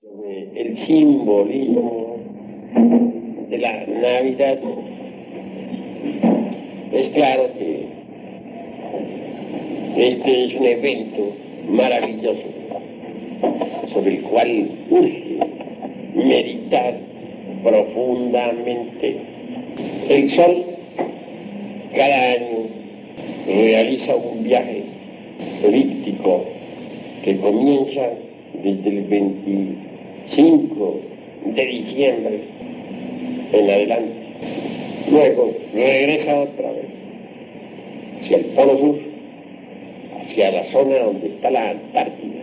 El simbolismo de la Navidad. Es claro que este es un evento maravilloso sobre el cual urge meditar profundamente. El Sol cada año realiza un viaje elíptico que comienza desde el 25 de diciembre en adelante. Luego regresa otra vez hacia el Polo Sur, hacia la zona donde está la Antártida.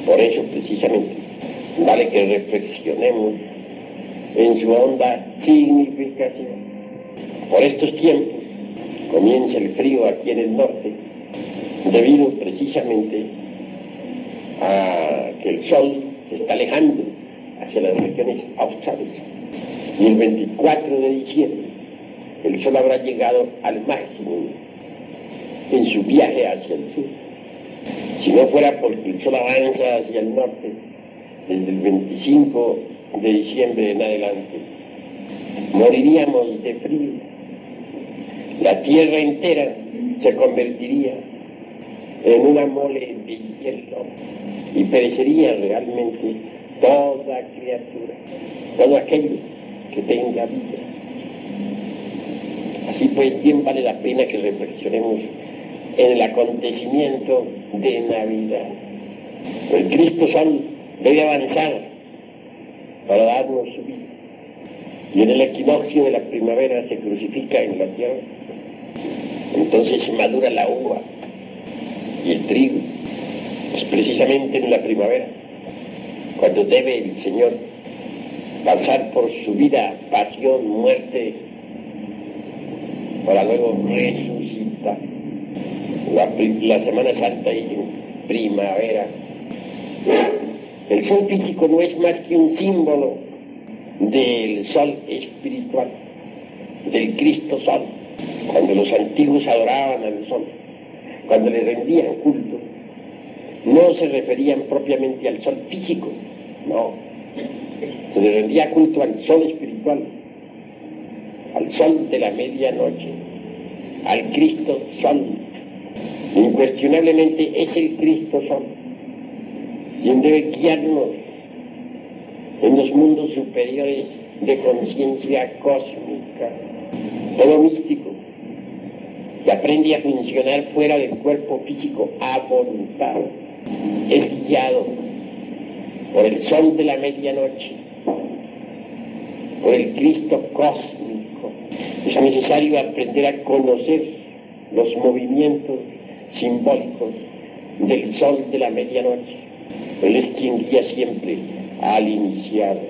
Por eso precisamente vale que reflexionemos en su honda significación. Por estos tiempos comienza el frío aquí en el norte, debido precisamente a que el Sol se está alejando hacia las regiones australes. Y el 24 de diciembre el Sol habrá llegado al máximo en su viaje hacia el sur. Si no fuera porque el Sol avanza hacia el norte desde el 25 de diciembre en adelante, moriríamos de frío. La Tierra entera se convertiría en una mole de hielo y perecería realmente toda criatura, todo aquello que tenga vida. Así pues, bien vale la pena que reflexionemos en el acontecimiento de Navidad. El Cristo Sol debe avanzar para darnos su vida. Y en el equinoccio de la primavera se crucifica en la tierra. Entonces madura la uva y el trigo. Es precisamente en la primavera cuando debe el Señor pasar por su vida, pasión, muerte, para luego resucitar. La Semana Santa y en primavera. El sol físico no es más que un símbolo del sol espiritual, del Cristo Sol. Cuando los antiguos adoraban al sol, cuando le rendían culto, no se referían propiamente al sol físico, no. Se le rendía culto al sol espiritual, al sol de la medianoche, al Cristo Sol. Incuestionablemente es el Cristo Sol quien debe guiarnos en los mundos superiores de conciencia cósmica. Todo místico que aprende a funcionar fuera del cuerpo físico a voluntad es guiado por el sol de la medianoche, por el Cristo cósmico. Es necesario aprender a conocer los movimientos simbólicos del sol de la medianoche. Él es quien guía siempre al iniciado.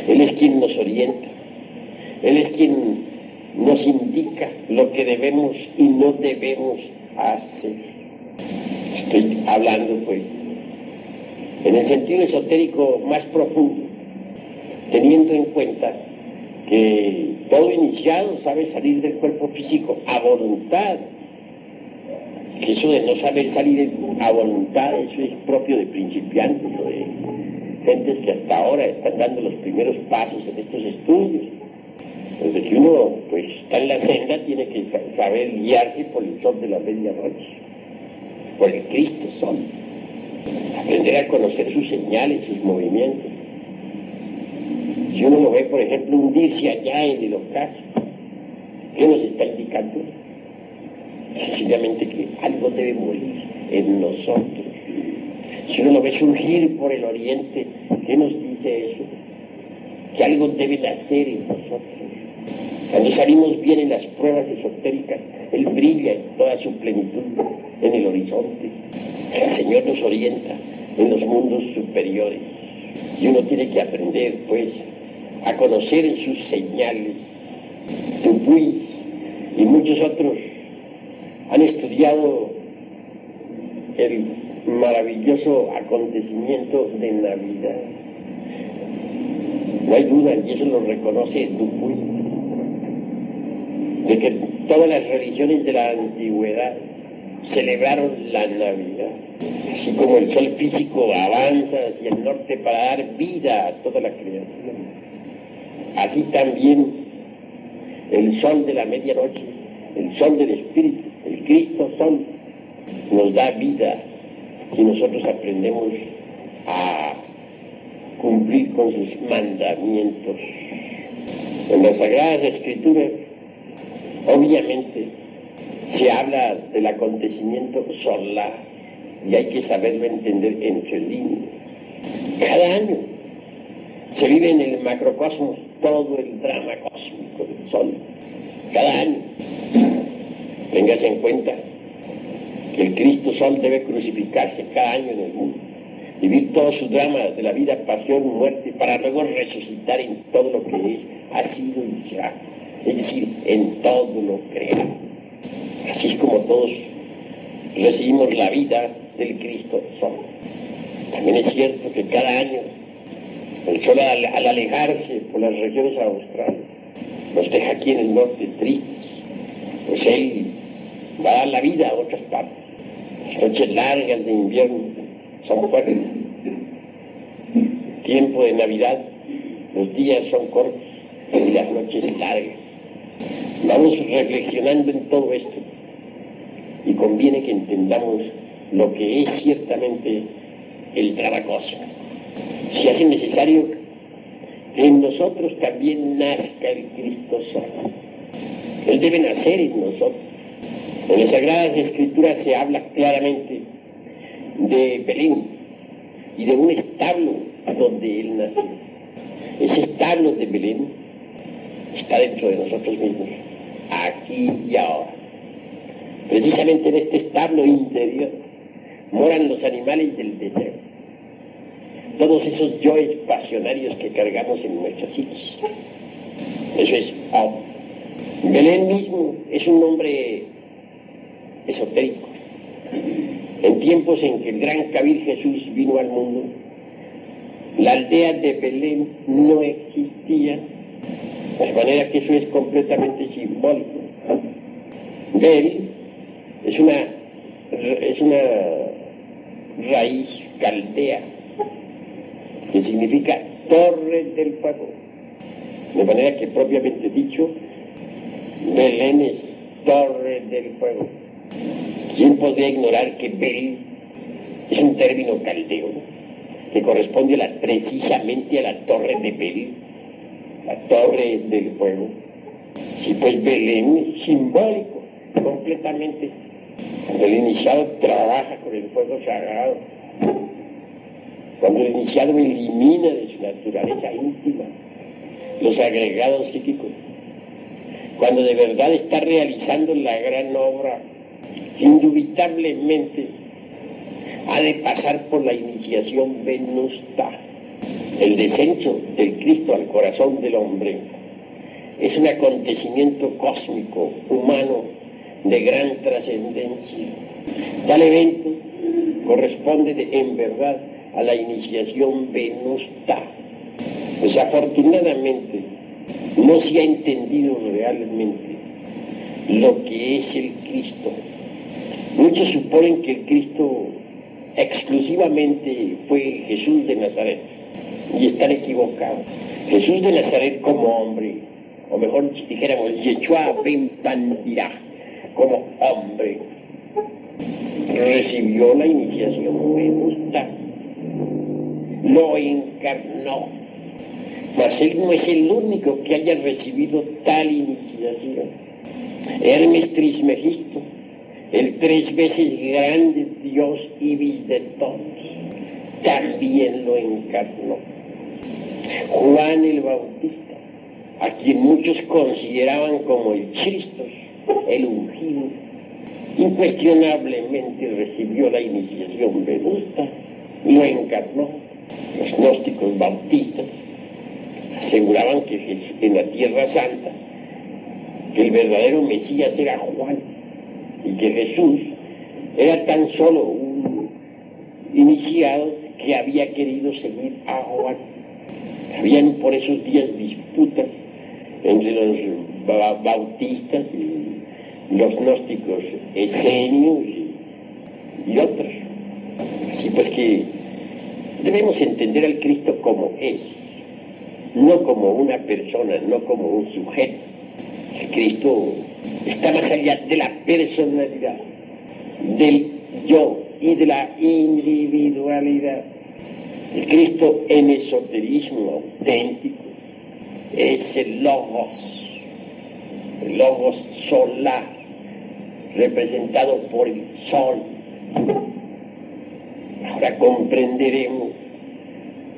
Él es quien nos orienta. Él es quien nos indica lo que debemos y no debemos hacer. Estoy hablando, pues, en el sentido esotérico más profundo, teniendo en cuenta que todo iniciado sabe salir del cuerpo físico a voluntad. Que eso de no saber salir a voluntad, eso es propio de principiantes o de gentes que hasta ahora están dando los primeros pasos en estos estudios. Desde que uno pues está en la senda tiene que saber guiarse por el sol de la medianoche, por el Cristo Sol, aprender a conocer sus señales, sus movimientos. Si uno lo ve, por ejemplo, hundirse allá en el ocaso, ¿qué nos está indicando? Sencillamente que algo debe morir en nosotros. Si uno lo ve surgir por el oriente, ¿qué nos dice eso? Que algo debe nacer en nosotros. Cuando salimos bien en las pruebas esotéricas, Él brilla en toda su plenitud en el horizonte. El Señor nos orienta en los mundos superiores. Y uno tiene que aprender, pues, a conocer sus señales. Dupuy y muchos otros han estudiado el maravilloso acontecimiento de Navidad. No hay duda, y eso lo reconoce Dupuy, de que todas las religiones de la antigüedad celebraron la Navidad. Así como el sol físico avanza hacia el norte para dar vida a toda la creación, así también el sol de la medianoche, el sol del Espíritu, el Cristo Sol, nos da vida si nosotros aprendemos a cumplir con sus mandamientos. En las Sagradas Escrituras, obviamente, se habla del acontecimiento solar y hay que saberlo entender entre líneas. Cada año se vive en el macrocosmos todo el drama cósmico del Sol. Cada año. Téngase en cuenta que el Cristo Sol debe crucificarse cada año en el mundo, vivir todo su drama de la vida, pasión, muerte, para luego resucitar en todo lo que es, ha sido y será, es decir, en todo lo creado. Así es como todos recibimos la vida del Cristo Sol. También es cierto que cada año el Sol, al alejarse por las regiones australes, nos deja aquí en el norte tristes, pues Él va a dar la vida a otras partes. Las noches largas de invierno son fuertes. Tiempo de Navidad, los días son cortos y las noches largas. Vamos reflexionando en todo esto y conviene que entendamos lo que es ciertamente el drama cósmico. Si hace necesario que en nosotros también nazca el Cristo Sol. Él debe nacer en nosotros. En las Sagradas Escrituras se habla claramente de Belén y de un establo donde Él nació. Ese establo de Belén está dentro de nosotros mismos, aquí y ahora. Precisamente en este establo interior moran los animales del deseo, todos esos yoes pasionarios que cargamos en nuestras psiquis. Eso es Belén mismo es un nombre esotérico. En tiempos en que el gran Kabir Jesús vino al mundo, la aldea de Belén no existía, de manera que eso es completamente simbólico. Bel es una raíz caldea que significa torre del fuego, de manera que propiamente dicho Belén es torre del fuego. ¿Quién podría ignorar que Bel es un término caldeo que corresponde precisamente a la torre de Bel, la torre del fuego? Sí, pues Belén es simbólico, completamente. Cuando el iniciado trabaja con el fuego sagrado, cuando el iniciado elimina de su naturaleza íntima los agregados psíquicos, cuando de verdad está realizando la gran obra, indubitablemente ha de pasar por la iniciación venusta. El descenso del Cristo al corazón del hombre es un acontecimiento cósmico, humano, de gran trascendencia. Tal evento corresponde en verdad a la iniciación venusta. Desafortunadamente, no se ha entendido realmente lo que es el Cristo. Muchos suponen que el Cristo exclusivamente fue Jesús de Nazaret, y están equivocados. Jesús de Nazaret como hombre, o mejor dijéramos, Yeshua ben Pandirá, como hombre, recibió la iniciación venusta, lo encarnó. Mas él no es el único que haya recibido tal iniciación. Hermes Trismegisto, el 3 veces grande Dios Ibis de todos, también lo encarnó. Juan el Bautista, a quien muchos consideraban como el Cristo, el ungido, incuestionablemente recibió la iniciación venusta, lo encarnó. Los gnósticos bautistas aseguraban que en la Tierra Santa que el verdadero Mesías era Juan y que Jesús era tan solo un iniciado que había querido seguir a Juan. Habían por esos días disputas entre los bautistas y los gnósticos esenios y otros. Así pues que debemos entender al Cristo como es, no como una persona, no como un sujeto. El Cristo está más allá de la personalidad, del yo y de la individualidad. El Cristo en esoterismo auténtico es el Logos solar, representado por el Sol. Ahora comprenderemos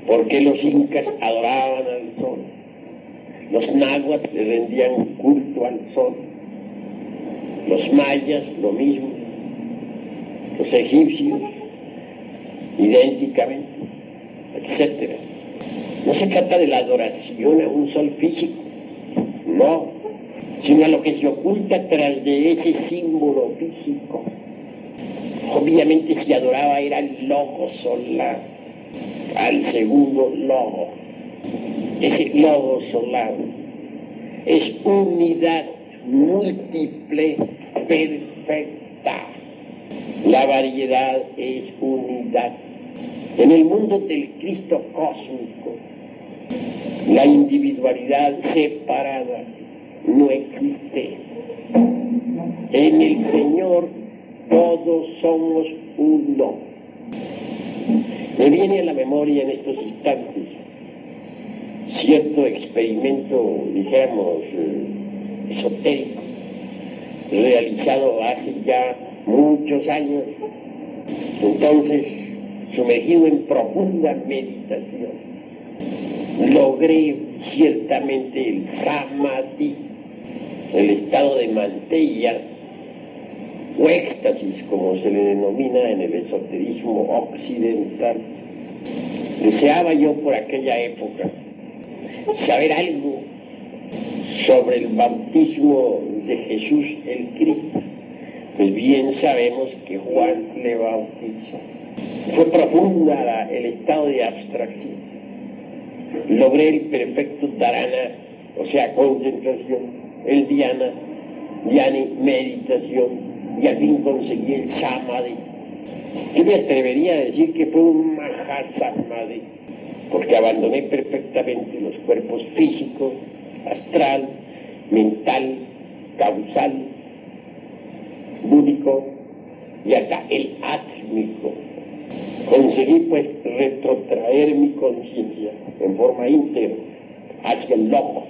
por qué los incas adoraban al Sol, los náhuatl le rendían culto al Sol, los mayas lo mismo, los egipcios idénticamente, etc. No se trata de la adoración a un sol físico, no, sino a lo que se oculta tras de ese símbolo físico. Obviamente se adoraba era el logo solar, al segundo logo. Ese logo solar es unidad múltiple perfecta. La variedad es unidad. En el mundo del Cristo cósmico, la individualidad separada no existe. En el Señor todos somos uno. Me viene a la memoria en estos instantes cierto experimento, dijéramos, esotérico, realizado hace ya muchos años. Entonces, sumergido en profunda meditación, logré ciertamente el samadhi, el estado de mantilla o éxtasis, como se le denomina en el esoterismo occidental. Deseaba yo por aquella época saber algo sobre el bautismo de Jesús el Cristo. Pues bien sabemos que Juan le bautizó. Fue profunda el estado de abstracción. Logré el perfecto dharana, o sea, concentración, el dhyana, dhyani, meditación, y al fin conseguí el samadhi. Yo me atrevería a decir que fue un mahasamadhi, porque abandoné perfectamente los cuerpos físico, astral, mental, causal, búdico y hasta el átmico. Conseguí pues retrotraer mi conciencia en forma íntegra hacia el logos.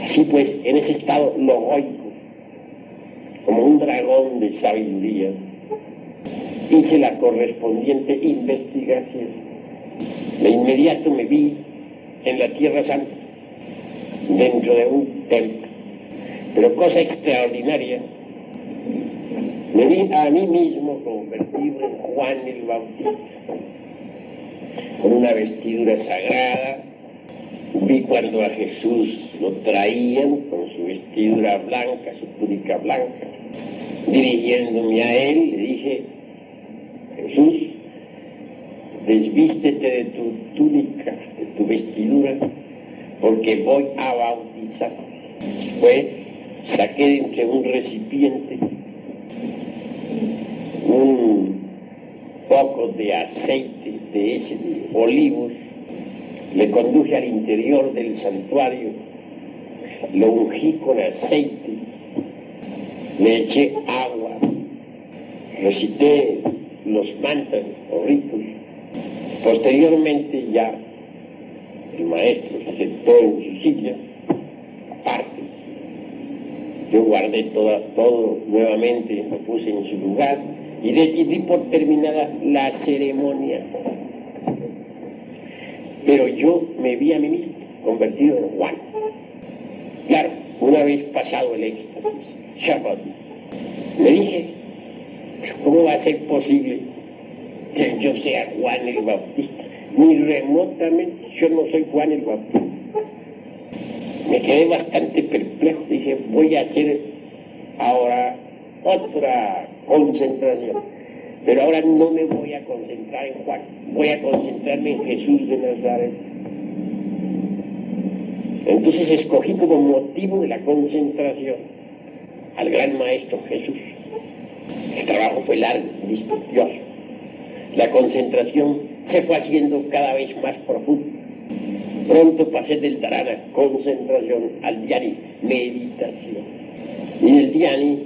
Así pues, en ese estado logoico, como un dragón de sabiduría, hice la correspondiente investigación. De inmediato me vi en la Tierra Santa, dentro de un templo. Pero cosa extraordinaria, me vi a mí mismo convertido en Juan el Bautista, con una vestidura sagrada. Vi cuando a Jesús lo traían con su vestidura blanca, su túnica blanca. Dirigiéndome a él, le dije: Jesús, desvístete de tu túnica, de tu vestidura, porque voy a bautizar. Después saqué de entre un recipiente un poco de aceite de ese de olivos, le conduje al interior del santuario, lo ungí con aceite, le eché agua, recité los mantras o ritos. Posteriormente ya el maestro se sentó en su silla aparte. Yo guardé todo nuevamente, lo puse en su lugar y di por terminada la ceremonia. Pero yo me vi a mí mismo convertido en Juan. Claro, una vez pasado el éxtasis, Shabbat, me dije: ¿cómo va a ser posible que yo sea Juan el Bautista? Ni remotamente yo no soy Juan el Bautista. Me quedé bastante perplejo. Dije: voy a hacer ahora otra concentración, pero ahora no me voy a concentrar en Juan, voy a concentrarme en Jesús de Nazaret. Entonces escogí como motivo de la concentración al gran maestro Jesús. El trabajo fue largo, dispendioso. La concentración se fue haciendo cada vez más profunda. Pronto pasé del dharana, concentración, al dhyani, meditación. Y del dhyani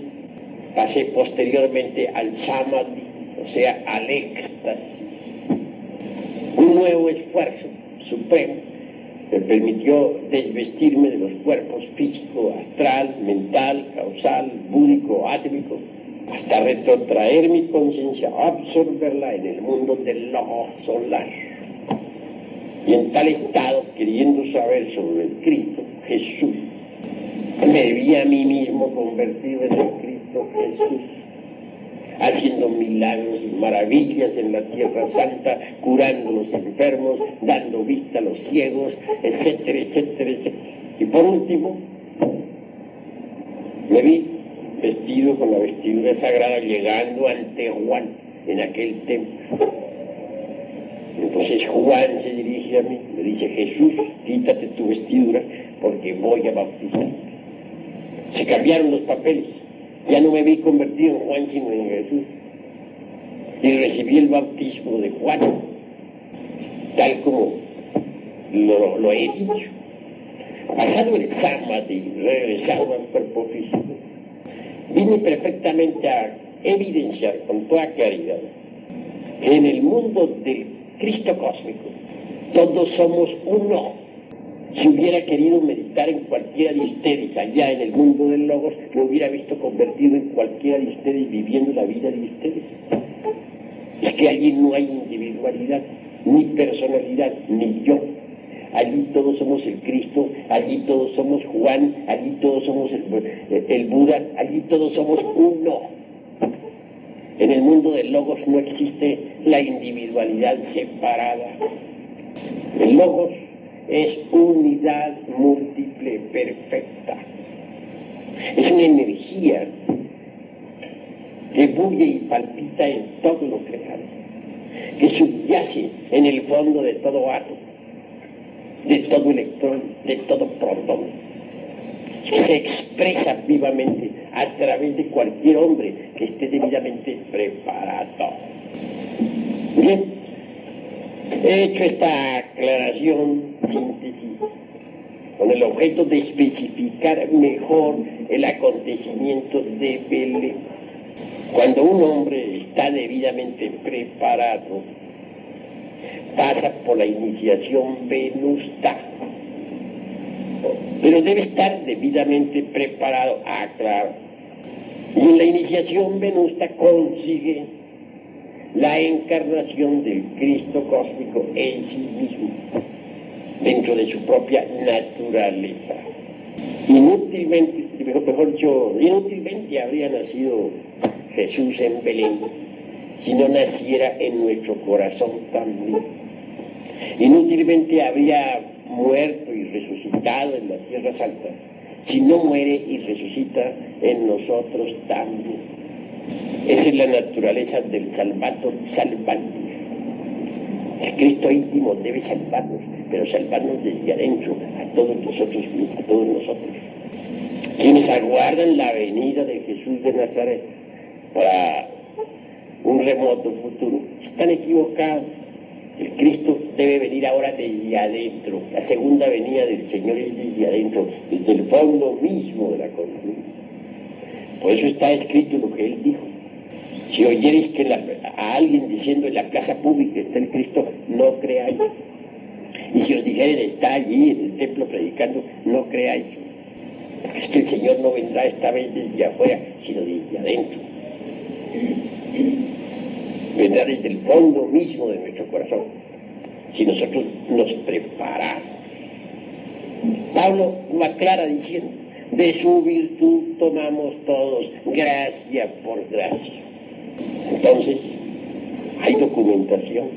pasé posteriormente al samadhi, o sea, al éxtasis. Un nuevo esfuerzo supremo me permitió desvestirme de los cuerpos físico, astral, mental, causal, búdico, átmico, hasta retrotraer mi conciencia, absorberla en el mundo del logos solar. Y en tal estado, queriendo saber sobre el Cristo Jesús, me vi a mí mismo convertido en el Cristo Jesús, haciendo milagros y maravillas en la Tierra Santa, curando a los enfermos, dando vista a los ciegos, etcétera, etcétera, etcétera. Y por último, me vi vestido con la vestidura sagrada, llegando ante Juan en aquel templo. Entonces Juan se dirige a mí, me dice: Jesús, quítate tu vestidura porque voy a bautizar. Se cambiaron los papeles. Ya no me vi convertido en Juan, sino en Jesús. Y recibí el bautismo de Juan, tal como lo he dicho. Pasado el samadhi, regresado al cuerpo físico, vine perfectamente a evidenciar con toda claridad que en el mundo del Cristo cósmico todos somos uno. Si hubiera querido meditar en cualquiera de ustedes allá en el mundo del logos, me hubiera visto convertido en cualquiera de ustedes, viviendo la vida de ustedes. Es que allí no hay individualidad, ni personalidad, ni yo. Allí todos somos el Cristo, allí todos somos Juan, allí todos somos el Buda, allí todos somos uno. En el mundo del logos no existe la individualidad separada. El logos es unidad múltiple perfecta. Es una energía que bulle y palpita en todo lo creado, que subyace en el fondo de todo átomo, de todo electrón, de todo protón, que se expresa vivamente a través de cualquier hombre que esté debidamente preparado. Bien, he hecho esta aclaración, síntesis, con el objeto de especificar mejor el acontecimiento de Belén. Cuando un hombre está debidamente preparado, pasa por la iniciación venusta, pero debe estar debidamente preparado, claro. Y en la iniciación venusta consigue la encarnación del Cristo cósmico en sí mismo, dentro de su propia naturaleza. Inútilmente, inútilmente habría nacido Jesús en Belén si no naciera en nuestro corazón también. Inútilmente habría muerto y resucitado en la Tierra Santa si no muere y resucita en nosotros también. Esa es la naturaleza del Salvator salvante. El Cristo íntimo debe salvarnos, pero salvarnos desde adentro, a todos nosotros mismos, a todos nosotros. Quienes aguardan la venida de Jesús de Nazaret para un remoto futuro están equivocados. El Cristo debe venir ahora desde adentro. La segunda venida del Señor es desde adentro, desde el fondo mismo de la conciencia. Por eso está escrito lo que Él dijo. Si oyereis que a alguien diciendo en la plaza pública está el Cristo, no creáis. Y si os dijeren está allí en el templo predicando, no creáis. Porque es que el Señor no vendrá esta vez desde afuera, sino desde adentro. Vendrá desde el fondo mismo de nuestro corazón, si nosotros nos preparamos. Pablo lo aclara diciendo: de su virtud tomamos todos gracia por gracia. Entonces, hay documentación.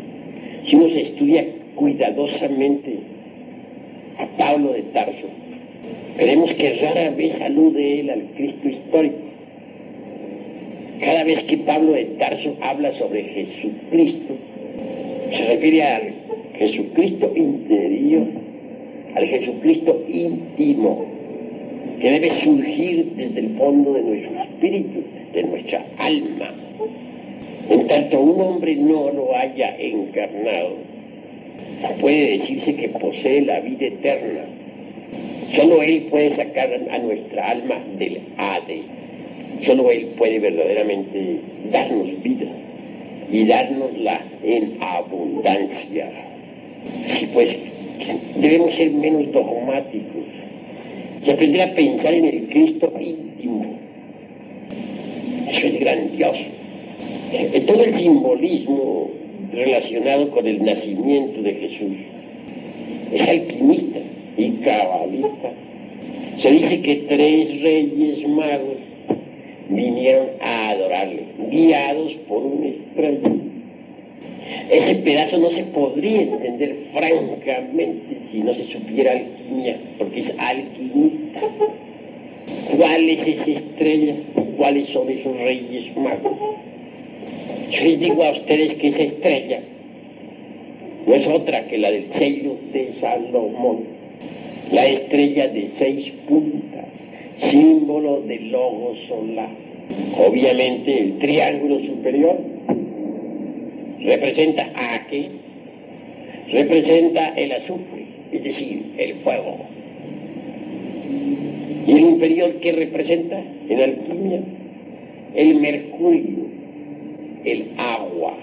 Si uno se estudia cuidadosamente a Pablo de Tarso, veremos que rara vez alude él al Cristo histórico. Cada vez que Pablo de Tarso habla sobre Jesucristo, se refiere al Jesucristo interior, al Jesucristo íntimo, que debe surgir desde el fondo de nuestro espíritu, de nuestra alma. En tanto un hombre no lo haya encarnado, puede decirse que posee la vida eterna. Solo Él puede sacar a nuestra alma del Hades. Solo Él puede verdaderamente darnos vida y dárnosla en abundancia. Sí, pues debemos ser menos dogmáticos y aprender a pensar en el Cristo íntimo. Eso es grandioso. Todo el simbolismo relacionado con el nacimiento de Jesús es alquimista y cabalista. Se dice que 3 reyes magos vinieron a adorarle, guiados por una estrella. Ese pedazo no se podría entender francamente si no se supiera alquimia, porque es alquimista. ¿Cuál es esa estrella? ¿Cuáles son esos reyes magos? Yo les digo a ustedes que esa estrella no es otra que la del sello de Salomón, la estrella de 6 puntas, símbolo del logo solar. Obviamente el triángulo superior representa a qué? Representa el azufre, es decir, el fuego. ¿Y el inferior qué representa en alquimia? El mercurio, el agua.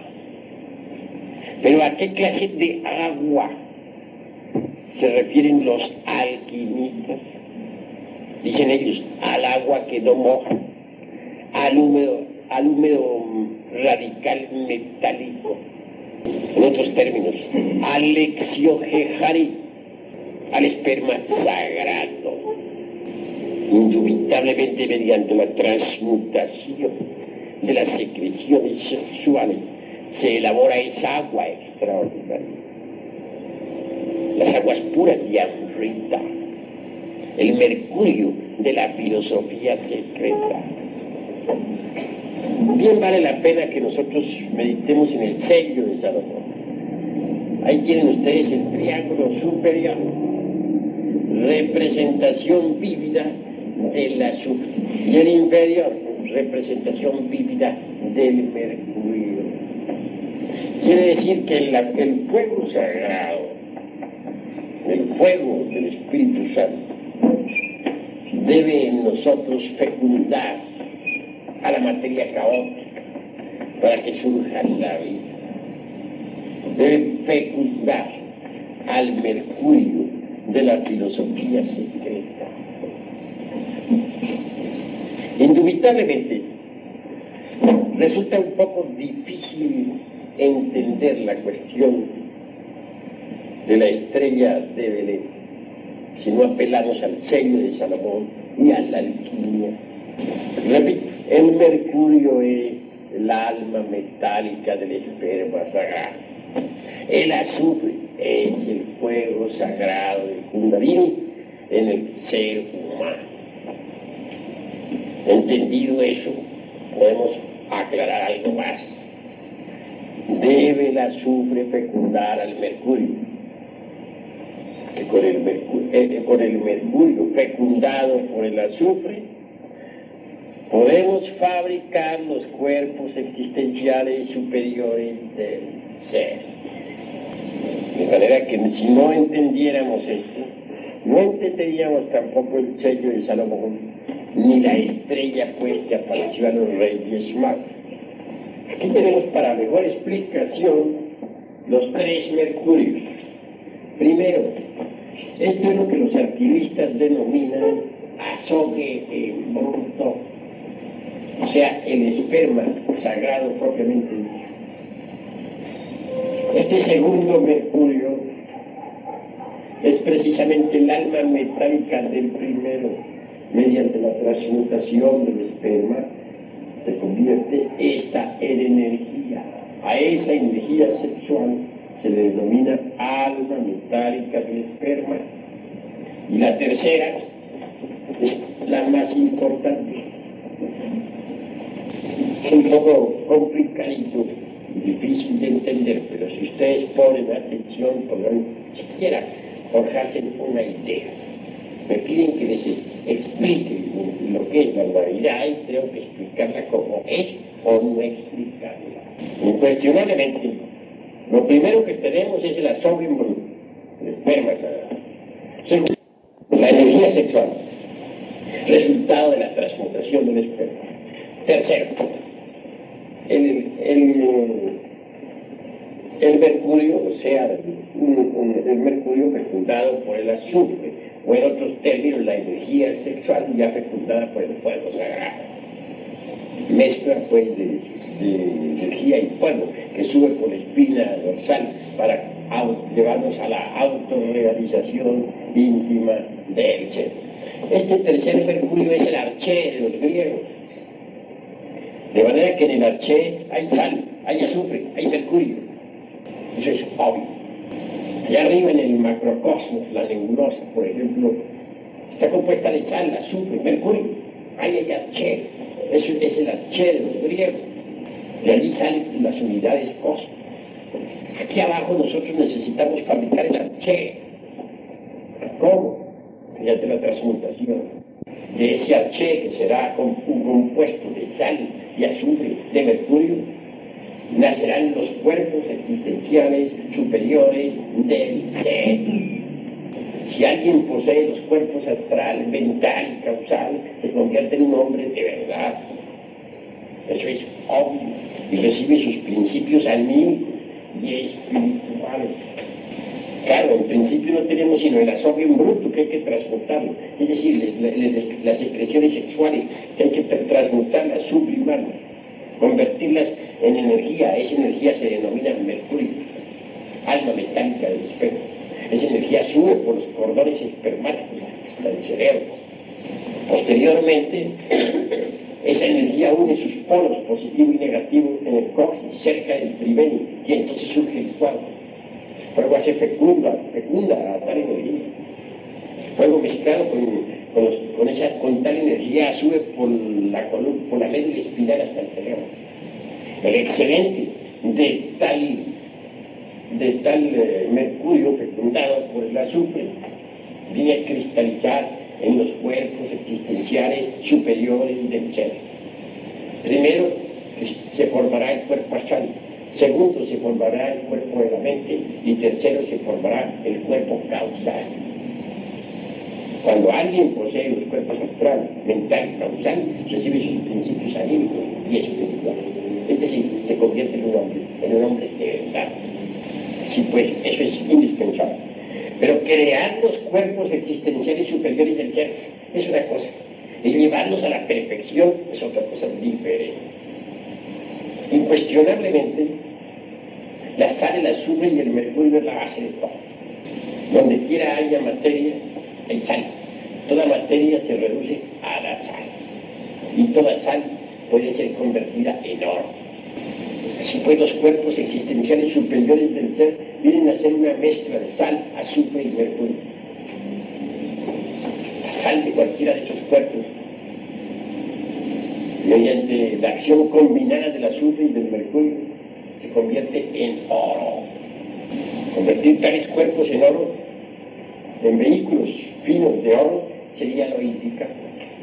Pero ¿a qué clase de agua se refieren los alquimistas? Dicen ellos, al agua que no moja, al húmedo radical metálico. En otros términos, al exiogejarí, al esperma sagrado. Indubitablemente mediante la transmutación de las secreciones sexuales se elabora esa agua extraordinaria. Las aguas puras de Amrita, el mercurio de la filosofía secreta. Bien vale la pena que nosotros meditemos en el sello de Salomón. Ahí tienen ustedes el triángulo superior, representación vívida del azufre, y el inferior, representación vívida del mercurio. Quiere decir que el fuego sagrado, el fuego del Espíritu Santo, debe en nosotros fecundar a la materia caótica para que surja la vida. Debe fecundar al mercurio de la filosofía secreta. Indubitablemente resulta un poco difícil entender la cuestión de la estrella de Belén si no apelamos al sello de Salomón y a la alquimia. Repito, el mercurio es el alma metálica del esperma sagrado. El azufre es el fuego sagrado del Kundalini en el ser humano. Entendido eso, podemos aclarar algo más. Debe el azufre fecundar al mercurio. Que con el mercurio fecundado por el azufre, podemos fabricar los cuerpos existenciales superiores del ser. De manera que si no entendiéramos esto, no entenderíamos tampoco el sello de Salomón, ni la estrella pues que apareció a los reyes magos. Aquí tenemos para mejor explicación los 3 mercurios. Primero, esto es lo que los alquimistas denominan azogue en bruto, o sea, el esperma sagrado propiamente dicho. Este segundo mercurio es precisamente el alma metálica del primero. Mediante la transmutación del esperma se convierte esta en energía. A esa energía sexual se le denomina alma metálica del esperma. Y la tercera es la más importante. Es un poco complicadito, difícil de entender, pero si ustedes ponen atención podrán siquiera forjarse una idea. Me piden que les explique lo que es la Navidad y tengo que explicarla como es o no explicarla. Incuestionablemente, lo primero que tenemos es el asombro bruto, el esperma. Segundo, la energía sexual, resultado de la transmutación del esperma. Tercero, el mercurio, o sea, el mercurio fecundado por el azufre, o en otros términos, la energía sexual ya fecundada por el fuego sagrado. Mezcla, pues, de energía y fuego que sube por la espina dorsal para llevarnos a la autorrealización íntima del ser. Este tercer mercurio es el arché de los griegos. De manera que en el arché hay sal, hay azufre, hay mercurio. Eso es obvio. Allá arriba en el macrocosmos, la nebulosa, por ejemplo, está compuesta de sal, azufre, mercurio. Ahí hay arché. Eso es el arché de los griegos. De allí salen las unidades cósmicas. Aquí abajo nosotros necesitamos fabricar el arché. ¿Cómo? Fíjate la transmutación. De ese arché, que será un compuesto de sal y azufre, de mercurio, nacerán los cuerpos existenciales superiores del ser. Si alguien posee los cuerpos astral, mental y causal, se convierte en un hombre de verdad. Eso es obvio. Y recibe sus principios anímicos y espirituales. Claro, en principio no tenemos sino el asombro bruto que hay que transmutarlo. Es decir, las expresiones sexuales que hay que transmutarlas, sublimarlas, convertirlas en energía. Esa energía se denomina mercurio, alma metálica del esperma. Esa energía sube por los cordones espermáticos hasta el cerebro. Posteriormente, esa energía une sus polos positivo y negativo en el coxis, cerca del tribenio, y entonces surge el fuego. El fuego hace fecunda a tal energía. El fuego mezclado con tal energía sube por la médula espinal hasta el cerebro. El excedente de tal mercurio fecundado por el azufre viene a cristalizar en los cuerpos existenciales superiores del ser. Primero se formará el cuerpo astral, segundo se formará el cuerpo de la mente y tercero se formará el cuerpo causal. Cuando alguien posee los cuerpos astral, mental y causal, recibe sus principios anímicos y espirituales. Es decir, se convierte en un hombre de verdad. Sí, pues, eso es indispensable. Pero crear los cuerpos existenciales superiores del ser es una cosa, y llevarlos a la perfección es otra cosa diferente. Incuestionablemente, la sal, el azufre y el mercurio es la base de todo. Donde quiera haya materia, hay sal. Toda materia se reduce a la sal. Y toda sal puede ser convertida en oro. Así pues, los cuerpos existenciales superiores del ser vienen a ser una mezcla de sal, azufre y mercurio. La sal de cualquiera de esos cuerpos, mediante la acción combinada del azufre y del mercurio, se convierte en oro. Convertir tales cuerpos en oro, en vehículos finos de oro, sería lo indicado.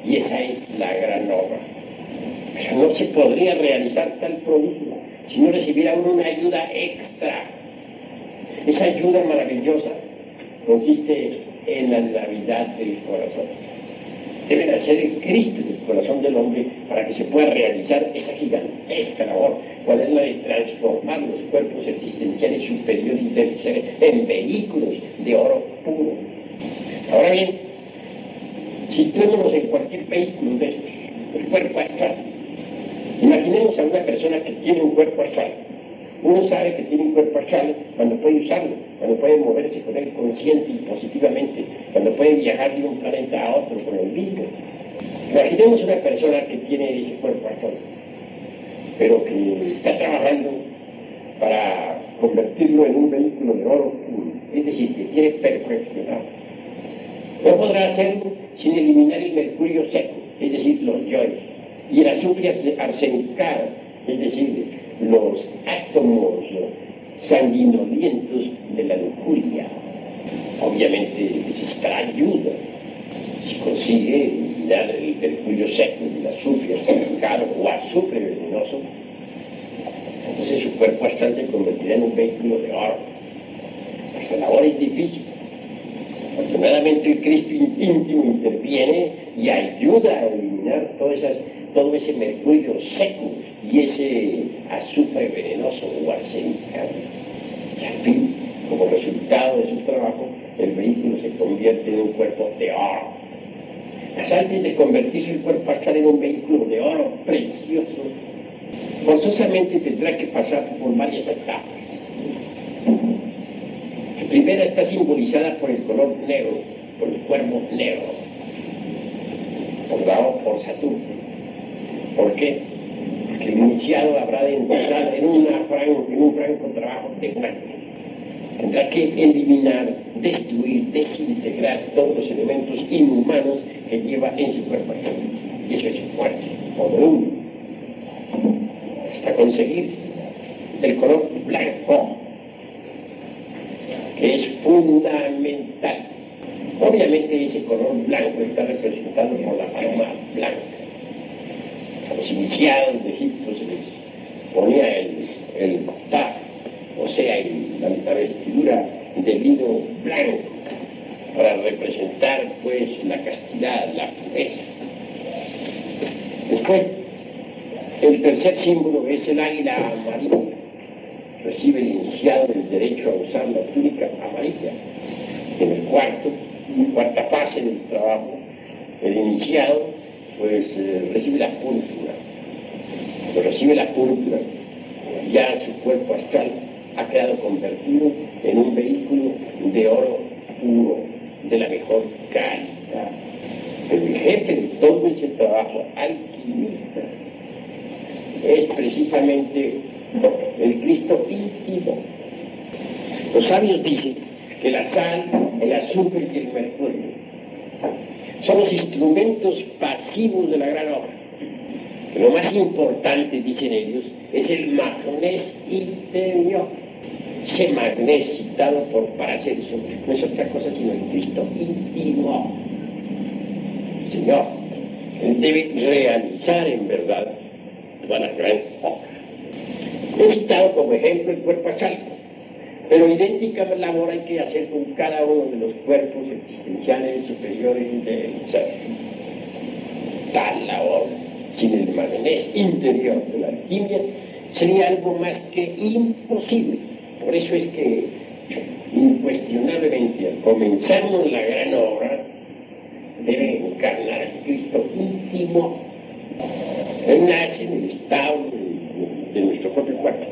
Y esa es la gran obra. Pero no se podría realizar tal prodigio si no recibiera uno una ayuda extra. Esa ayuda maravillosa consiste en la Navidad del corazón. Debe nacer el Cristo del corazón del hombre para que se pueda realizar esa gigantesca labor, cual es la de transformar los cuerpos existenciales superiores del ser en vehículos de oro puro. Ahora bien, situémonos en cualquier vehículo de estos, el cuerpo astral. Imaginemos a una persona que tiene un cuerpo astral. Uno sabe que tiene un cuerpo astral cuando puede usarlo, cuando puede moverse con él consciente y positivamente, cuando puede viajar de un planeta a otro con el mismo. Imaginemos una persona que tiene ese cuerpo astral, pero que está trabajando para convertirlo en un vehículo de oro puro, es decir, que quiere perfeccionarlo. No podrá hacerlo sin eliminar el mercurio seco, es decir, los yoes, y el azufre arsenicado, es decir, los átomos sanguinolientos de la lujuria. Obviamente necesitará ayuda. Si consigue eliminar el mercurio seco, el azufre acidificado o azufre venenoso, entonces su cuerpo astral se convertirá en un vehículo de oro. Pues la labor es difícil. Afortunadamente el Cristo íntimo interviene y ayuda a eliminar todo ese mercurio seco y ese azufre venenoso o arsenicado. Y al fin, como resultado de su trabajo, el vehículo se convierte en un cuerpo de oro. Mas antes de convertirse el cuerpo astral en un vehículo de oro precioso, forzosamente tendrá que pasar por varias etapas. La primera está simbolizada por el color negro, por el cuerpo negro, por Saturno. ¿Por qué? Porque el iniciado habrá de entrar en un franco trabajo de muerte. Tendrá que eliminar, destruir, desintegrar todos los elementos inhumanos que lleva en su cuerpo. Y eso es muerte, por uno. Hasta conseguir el color blanco, que es fundamental. Obviamente ese color blanco está representado por la paloma blanca. A los iniciados de Egipto se les ponía el taf, o sea, la vestidura de lino blanco, para representar pues la castidad, la pureza. Después, el tercer símbolo es el águila amarilla. Recibe el iniciado el derecho a usar la túnica amarilla. En el cuarta fase del trabajo, el iniciado pues recibe la púrpura. Cuando recibe la púrpura, ya su cuerpo astral ha quedado convertido en un vehículo de oro puro, de la mejor calidad. El jefe de todo ese trabajo alquimista es precisamente el Cristo íntimo. Los sabios dicen que la sal, el azufre y el mercurio son los instrumentos pasivos de la gran obra. Lo más importante, dicen ellos, es el magnés interior. Ese magnés citado por Paracelso no es otra cosa sino el Cristo íntimo. Señor, él debe realizar en verdad toda la gran obra. He citado como ejemplo el cuerpo astral, pero idéntica labor hay que hacer con cada uno de los cuerpos existenciales superiores del ser. Tal labor, sin el magnés interior de la alquimia, sería algo más que imposible. Por eso es que, incuestionablemente, al comenzarnos la gran obra, debe encarnar al Cristo íntimo. Él nace en el estado de nuestro propio cuerpo.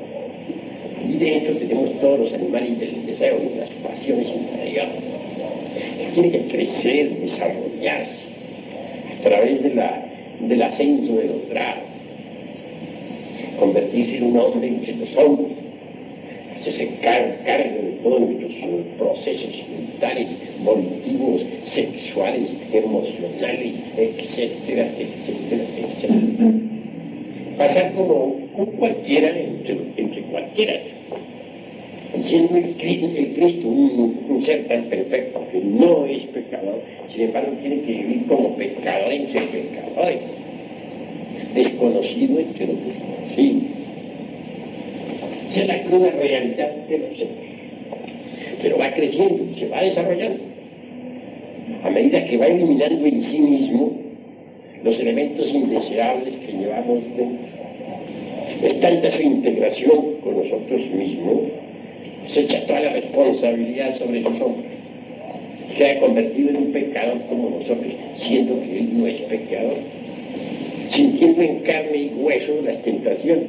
Y dentro tenemos todos los animales del deseo y las pasiones interiores. Él tiene que crecer, desarrollarse a través del ascenso de los grados, convertirse en un hombre entre los hombres, hacerse cargo de todos nuestros procesos mentales, volitivos, sexuales, emocionales, etcétera, etcétera, etcétera. Pasar como un cualquiera entre cualquiera. Siendo el Cristo un ser tan perfecto que no es pecador, sin embargo tiene que vivir como pecador entre pecadores, desconocido entre los desconocidos. Esa es la cruda realidad de los seres. Pero va creciendo, se va desarrollando. A medida que va eliminando en sí mismo los elementos indeseables que llevamos dentro. Es tanta su integración con nosotros mismos, se echa toda la responsabilidad sobre los hombres. Se ha convertido en un pecador como nosotros, siendo que él no es pecador, sintiendo en carne y hueso las tentaciones,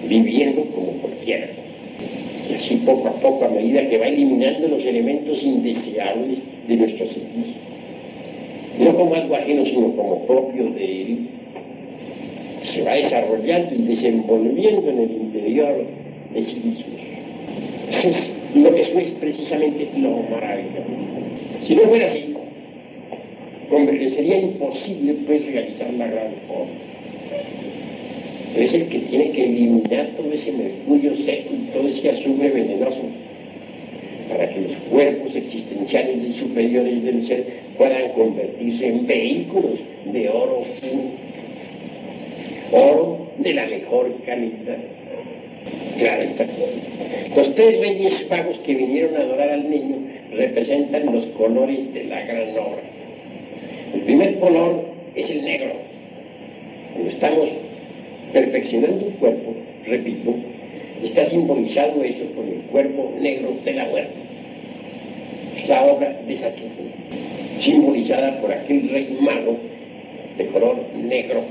viviendo como cualquiera. Y así poco a poco, a medida que va eliminando los elementos indeseables de nuestro servicio, no como algo ajeno, sino como propio de él, se va desarrollando y desenvolviendo en el interior de sí mismo. Eso es precisamente lo maravilloso. Si no fuera así, sería imposible pues realizar la gran obra. Es el que tiene que eliminar todo ese mercurio seco y todo ese azufre venenoso para que los cuerpos existenciales y superiores del ser puedan convertirse en vehículos de oro fino, oro de la mejor calidad. Claro está. Los tres reyes magos que vinieron a adorar al niño representan los colores de la gran obra. El primer color es el negro. Cuando estamos perfeccionando un cuerpo, repito, está simbolizado eso con el cuerpo negro de la muerte. Es la obra de Saturno, simbolizada por aquel rey mago de color negro.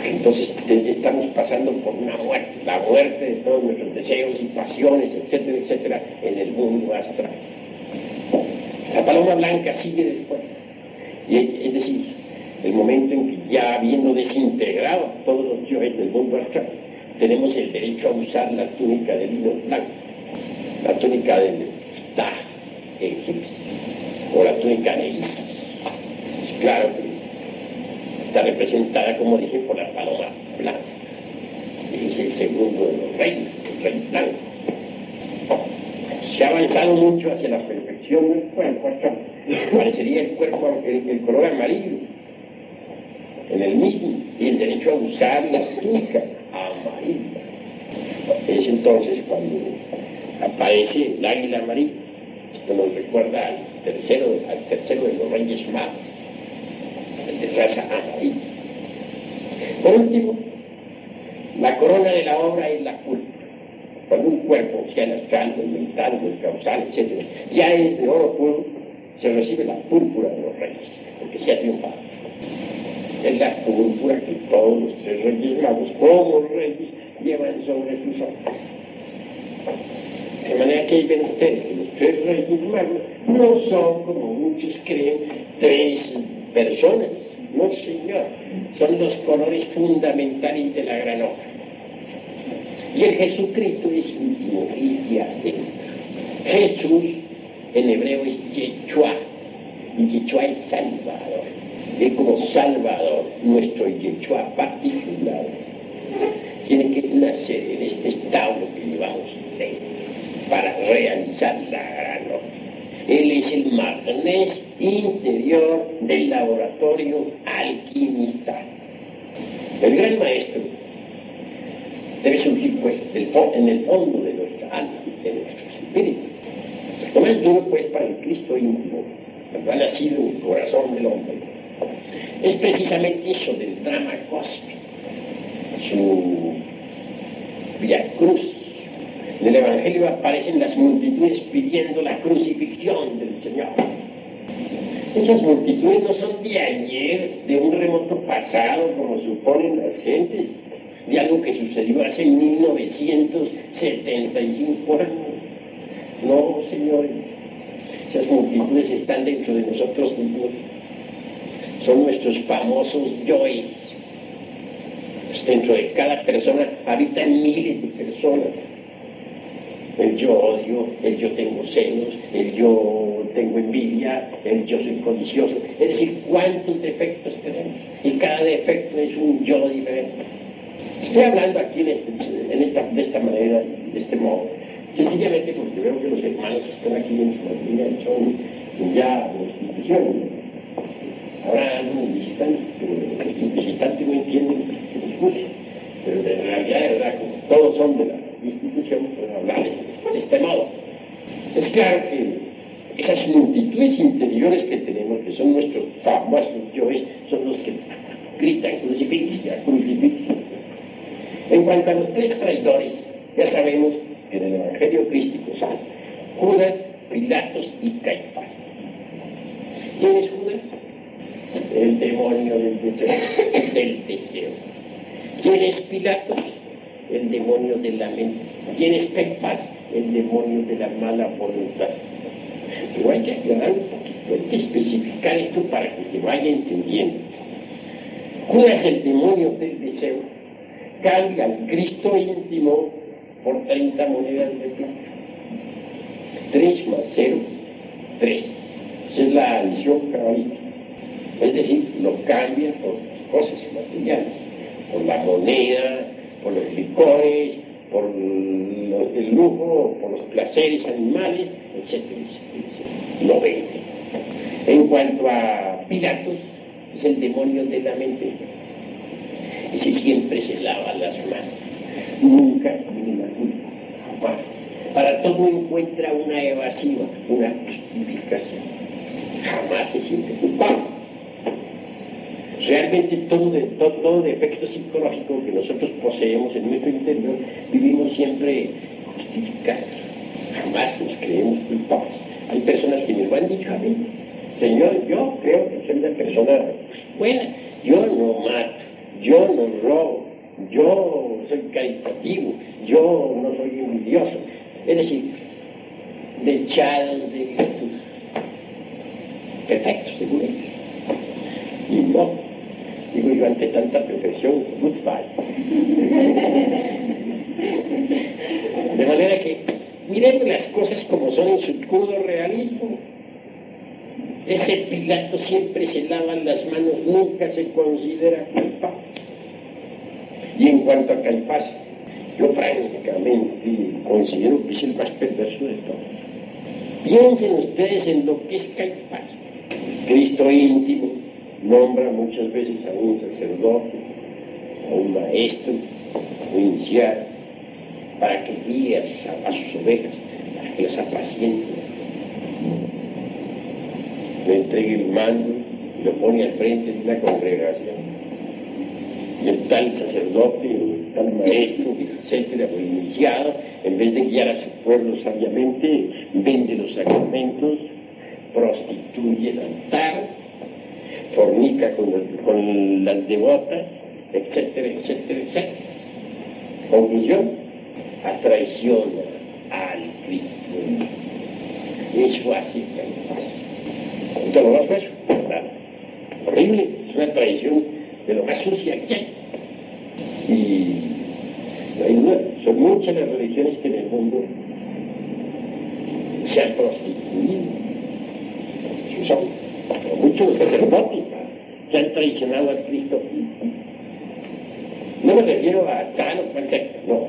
Entonces estamos pasando por una muerte, la muerte de todos nuestros deseos y pasiones, etcétera, etcétera, en el mundo astral. La paloma blanca sigue después. Es decir, el momento en que ya habiendo desintegrado todos los yoes del mundo astral, tenemos el derecho a usar la túnica de lino blanco, la túnica del Ptah egipcio, o la túnica de Isis. Claro que está representada, como dije, por la paloma blanca. Es el segundo de los reyes, el rey blanco. Se ha avanzado mucho hacia la perfección del cuerpo astral. Parecería el cuerpo, el color amarillo, en el mismo, y el derecho a usar la túnica amarilla. Es entonces cuando aparece el águila amarilla. Esto nos recuerda al tercero de los reyes magos, el de raza amarilla. Por último, la corona de la obra es la púrpura. Cuando un cuerpo, sea el astral, el mental, el causal, etc., ya es de oro puro, se recibe la púrpura de los reyes, porque se ha triunfado. Es la púrpura que todos los tres reyes magos, como reyes, llevan sobre sus hombros. De manera que ahí ven ustedes que los tres reyes magos no son, como muchos creen, tres personas. No, señor. Son los colores fundamentales de la gran obra. Y el Jesucristo es íntimo y adentro. Jesús en hebreo es Yeshua, y Yeshua es Salvador. Él como Salvador, nuestro Yeshua particular, tiene que nacer en este establo que llevamos dentro para realizar la gran obra. Él es el magnes interior del laboratorio alquimista. El gran maestro debe surgir pues en el fondo de nuestra alma, de nuestro espíritu. Lo más duro pues para el Cristo íntimo, el cual ha sido el corazón del hombre, es precisamente eso del drama cósmico, su vía cruz. En el Evangelio aparecen las multitudes pidiendo la crucifixión del Señor. Esas multitudes no son de ayer, de un remoto pasado, como suponen las gentes, de algo que sucedió hace 1975 años. No, señores, esas multitudes están dentro de nosotros mismos. Son nuestros famosos yoes. Dentro de cada persona habitan miles de personas. El yo odio, el yo tengo celos, el yo tengo envidia, el yo soy codicioso. Es decir, cuántos defectos tenemos. Y cada defecto es un yo diferente. Estoy hablando aquí de esta manera, de este modo, sencillamente porque veo que los hermanos que están aquí en su mayoría son ya instituciones. Ahora algunos visitantes, pero los visitantes no entienden lo que se discute. Pero en realidad, de verdad, como todos son de la institución, pues hablar de este modo. Es claro que esas multitudes interiores que tenemos, que son nuestros famosos yoes, son los que gritan crucifixión, crucifixión. En cuanto a los tres traidores, ya sabemos que en el Evangelio crístico son Judas, Pilatos y Caifás. ¿Quién es Judas? El demonio del deseo. ¿Quién es Pilatos? El demonio de la mente. ¿Quién es Caifás? El demonio de la mala voluntad. Pero hay que aclarar un poquito, hay que especificar esto para que se vaya entendiendo. Judas, el demonio del deseo, cambia al Cristo íntimo por 30 monedas de plata. 3 más 0, 3. Esa es la adición cabalística. Es decir, lo cambia por cosas materiales, por la moneda, por los licores, por el lujo, por los placeres animales, etcétera, etcétera. Lo vende. En cuanto a Pilatos, es el demonio de la mente. Ese siempre se lava las manos. Nunca tiene la culpa. Jamás. Para todo encuentra una evasiva, una justificación. Jamás se siente culpable. Realmente todo defecto psicológico que nosotros poseemos en nuestro interior, vivimos siempre justificados. Jamás nos creemos culpables. Hay personas que me lo han dicho a mí: Señor, yo creo que soy una persona buena, yo no mato, yo no robo, yo soy caritativo, yo no soy envidioso. Es decir, dechados de virtud, perfectos, según ellos. Y no, digo yo, ante tanta perfección, goodbye. De manera que miremos las cosas como son en su crudo realismo. Ese Pilato siempre se lava las manos, nunca se considera culpable. Y en cuanto a Caifás, yo francamente considero que es el más perverso de todos. Piensen ustedes en lo que es Caifás. Cristo íntimo nombra muchas veces a un sacerdote, a un maestro, a un iniciado, para que guíe a sus ovejas, para que las apaciente. Le entregue el mando y lo pone al frente de una congregación. Y el tal sacerdote, el tal maestro, etcétera, o iniciado, en vez de guiar a su pueblo sabiamente, vende los sacramentos, prostituye el altar, fornica con las devotas, etcétera, etcétera, etcétera. Conclusión: atraiciona al Cristo. Eso hace Caifás. ¿Usted lo va a hacer? ¿Verdad? Horrible, es una traición de lo más sucia que hay. Y no hay duda, son muchas las religiones que en el mundo se han prostituido. Son muchos los sacerdotes que han traicionado al Cristo. No me refiero a tal o cual secta, no.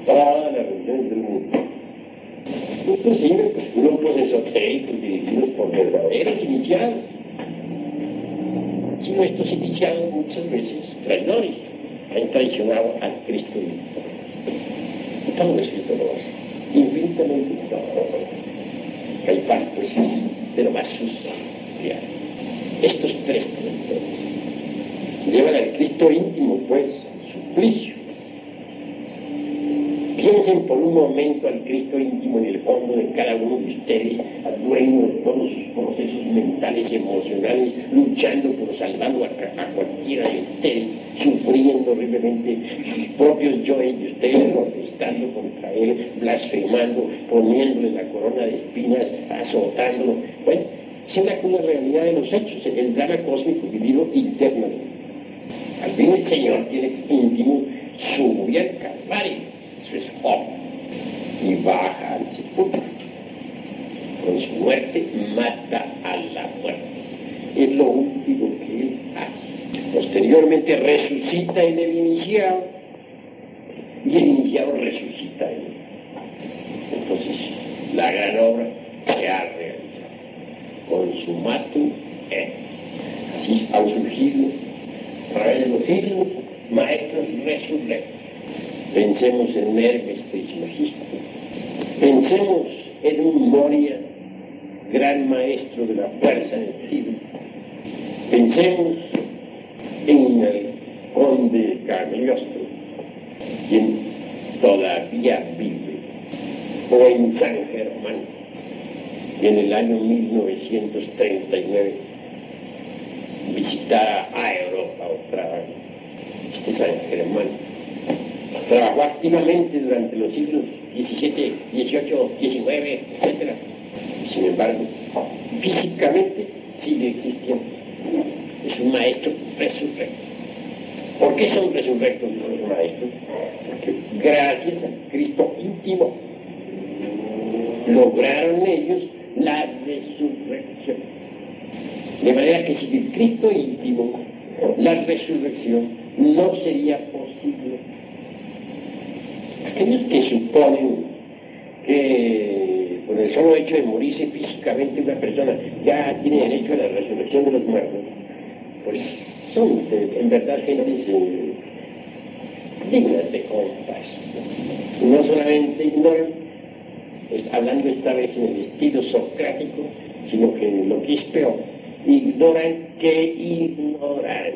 Todas las religiones del mundo. Inclusive grupos esotéricos dirigidos por verdaderos iniciados. Sino estos iniciados muchas veces traidores han traicionado al Cristo. Todo eso es doloroso, infinitamente doloroso. Caifás, pues, es de lo más sucio. Estos tres traidores llevan al Cristo íntimo, pues, suplicio. Piensen por un momento al Cristo íntimo en el fondo de cada uno de ustedes, al dueño de todos sus procesos mentales y emocionales, luchando por salvarlo a cualquiera de ustedes, sufriendo horriblemente sus propios yoes de ustedes, protestando contra él, blasfemando, poniéndole la corona de espinas, azotándolo. Bueno, esa es la cruda realidad de los hechos, el drama cósmico vivido internamente. Al fin el Señor tiene íntimo, sube al Calvario. Eso es obvio. Y baja al sepulcro. Con su muerte mata a la muerte. Es lo último que él hace. Posteriormente resucita en el iniciado y el iniciado resucita en él. Entonces la gran obra se ha realizado. Consumatum est. Así han surgido a través de los siglos maestros resurrectos. Pensemos en Hermes Trismegisto. Pensemos en un Moria, gran maestro de la fuerza en el siglo. Pensemos en el conde Cagliostro, quien todavía vive, o en San Germán, que en el año 1939 visitara a Europa otra vez. Este San Germán trabajó activamente durante los siglos XVII, XVIII, XIX, etc. Sin embargo, físicamente sigue existiendo. Es un maestro resurrecto. ¿Por qué son resurrectos los maestros? Porque gracias a Cristo íntimo lograron ellos la resurrección. De manera que sin el Cristo íntimo, la resurrección no sería posible. Aquellos que suponen que por el solo hecho de morirse físicamente una persona ya tiene derecho a la resurrección de los muertos, pues son en verdad gentes dignas de compas. No solamente ignoran, hablando esta vez en el estilo socrático, sino que lo que es peor, ignoran que ignoran.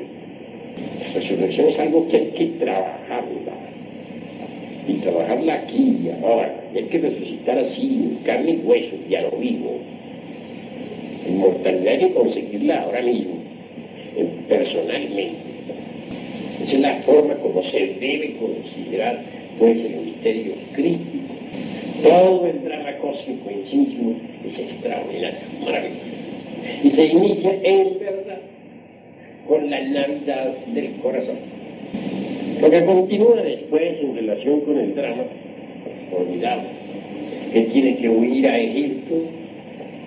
La resurrección es algo que hay que trabajarla, y trabajarla aquí y ahora. Hay que resucitar así, en carne y hueso, ya lo vivo. La inmortalidad hay que conseguirla ahora mismo, personalmente. Esa es la forma como se debe considerar, pues, el misterio crítico. Todo el drama cósmico en sí mismo es extraordinario, maravilloso. Y se inicia en verdad con la Navidad del corazón. Lo que continúa después en relación con el drama, formidable, que tiene que huir a Egipto,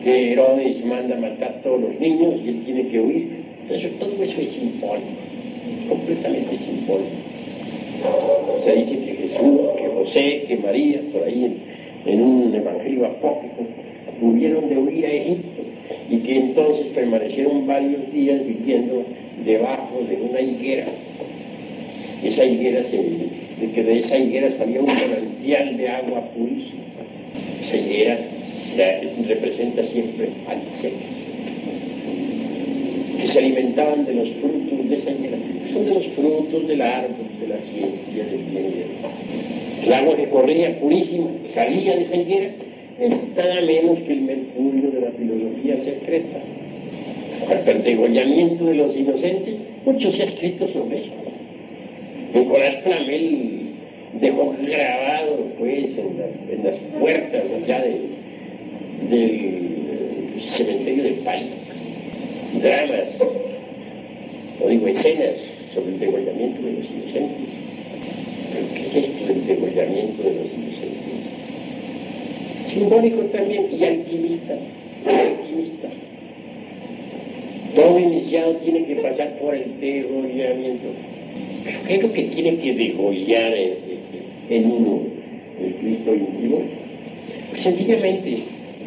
que Herodes manda matar a todos los niños y él tiene que huir. Entonces, todo eso es simbólico, completamente simbólico. Se dice que Jesús, que José, que María, por ahí en un evangelio apócrifo, tuvieron de huir a Egipto y que entonces permanecieron varios días viviendo debajo de una higuera. Esa higuera de esa higuera salía un manantial de agua purísima. Esa higuera representa siempre al cielo. Que se alimentaban de los frutos de esa higuera. Son de los frutos del árbol, de la ciencia, del bien y del mal. El agua que corría purísima, que salía de esa higuera, es nada menos que el mercurio de la filosofía secreta. Al degollamiento de los inocentes, mucho se ha escrito sobre eso. Nicolás Flamel dejó grabado, pues, en las puertas allá del cementerio del país, dramas, o digo, escenas sobre el degollamiento de los inocentes. ¿Pero qué es esto del degollamiento de los inocentes? Simbólico también y alquimista. Todo iniciado tiene que pasar por el degollamiento. ¿Pero qué es lo que tiene que degollar en uno el Cristo íntimo? Pues sencillamente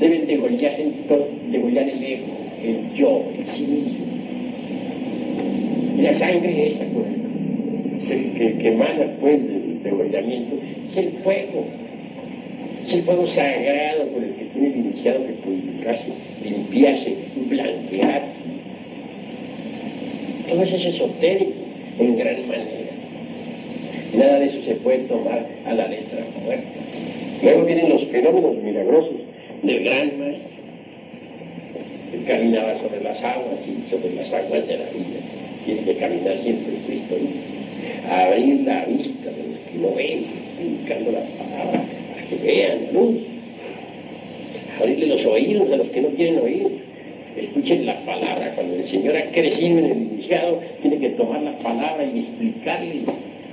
deben degollar el ego, el yo, el sí mismo. Y la sangre esa, pues, que emana, pues, del degollamiento, es el fuego. Es el fuego sagrado por el que tiene el iniciado que purificarse, limpiarse, blanquear. Todo eso es esotérico, en gran manera. Nada de eso se puede tomar a la letra muerta. Luego vienen los fenómenos milagrosos del gran maestro, que caminaba sobre las aguas y sobre las aguas de la vida. Tiene que caminar siempre el Cristo, ¿no? Abrir la vista de los que no ven, indicando las palabras para que vean la luz. Abrirle los oídos a los que no quieren oír. Escuchen la palabra. Cuando el Señor ha crecido en el iniciado, tiene que tomar la palabra y explicarle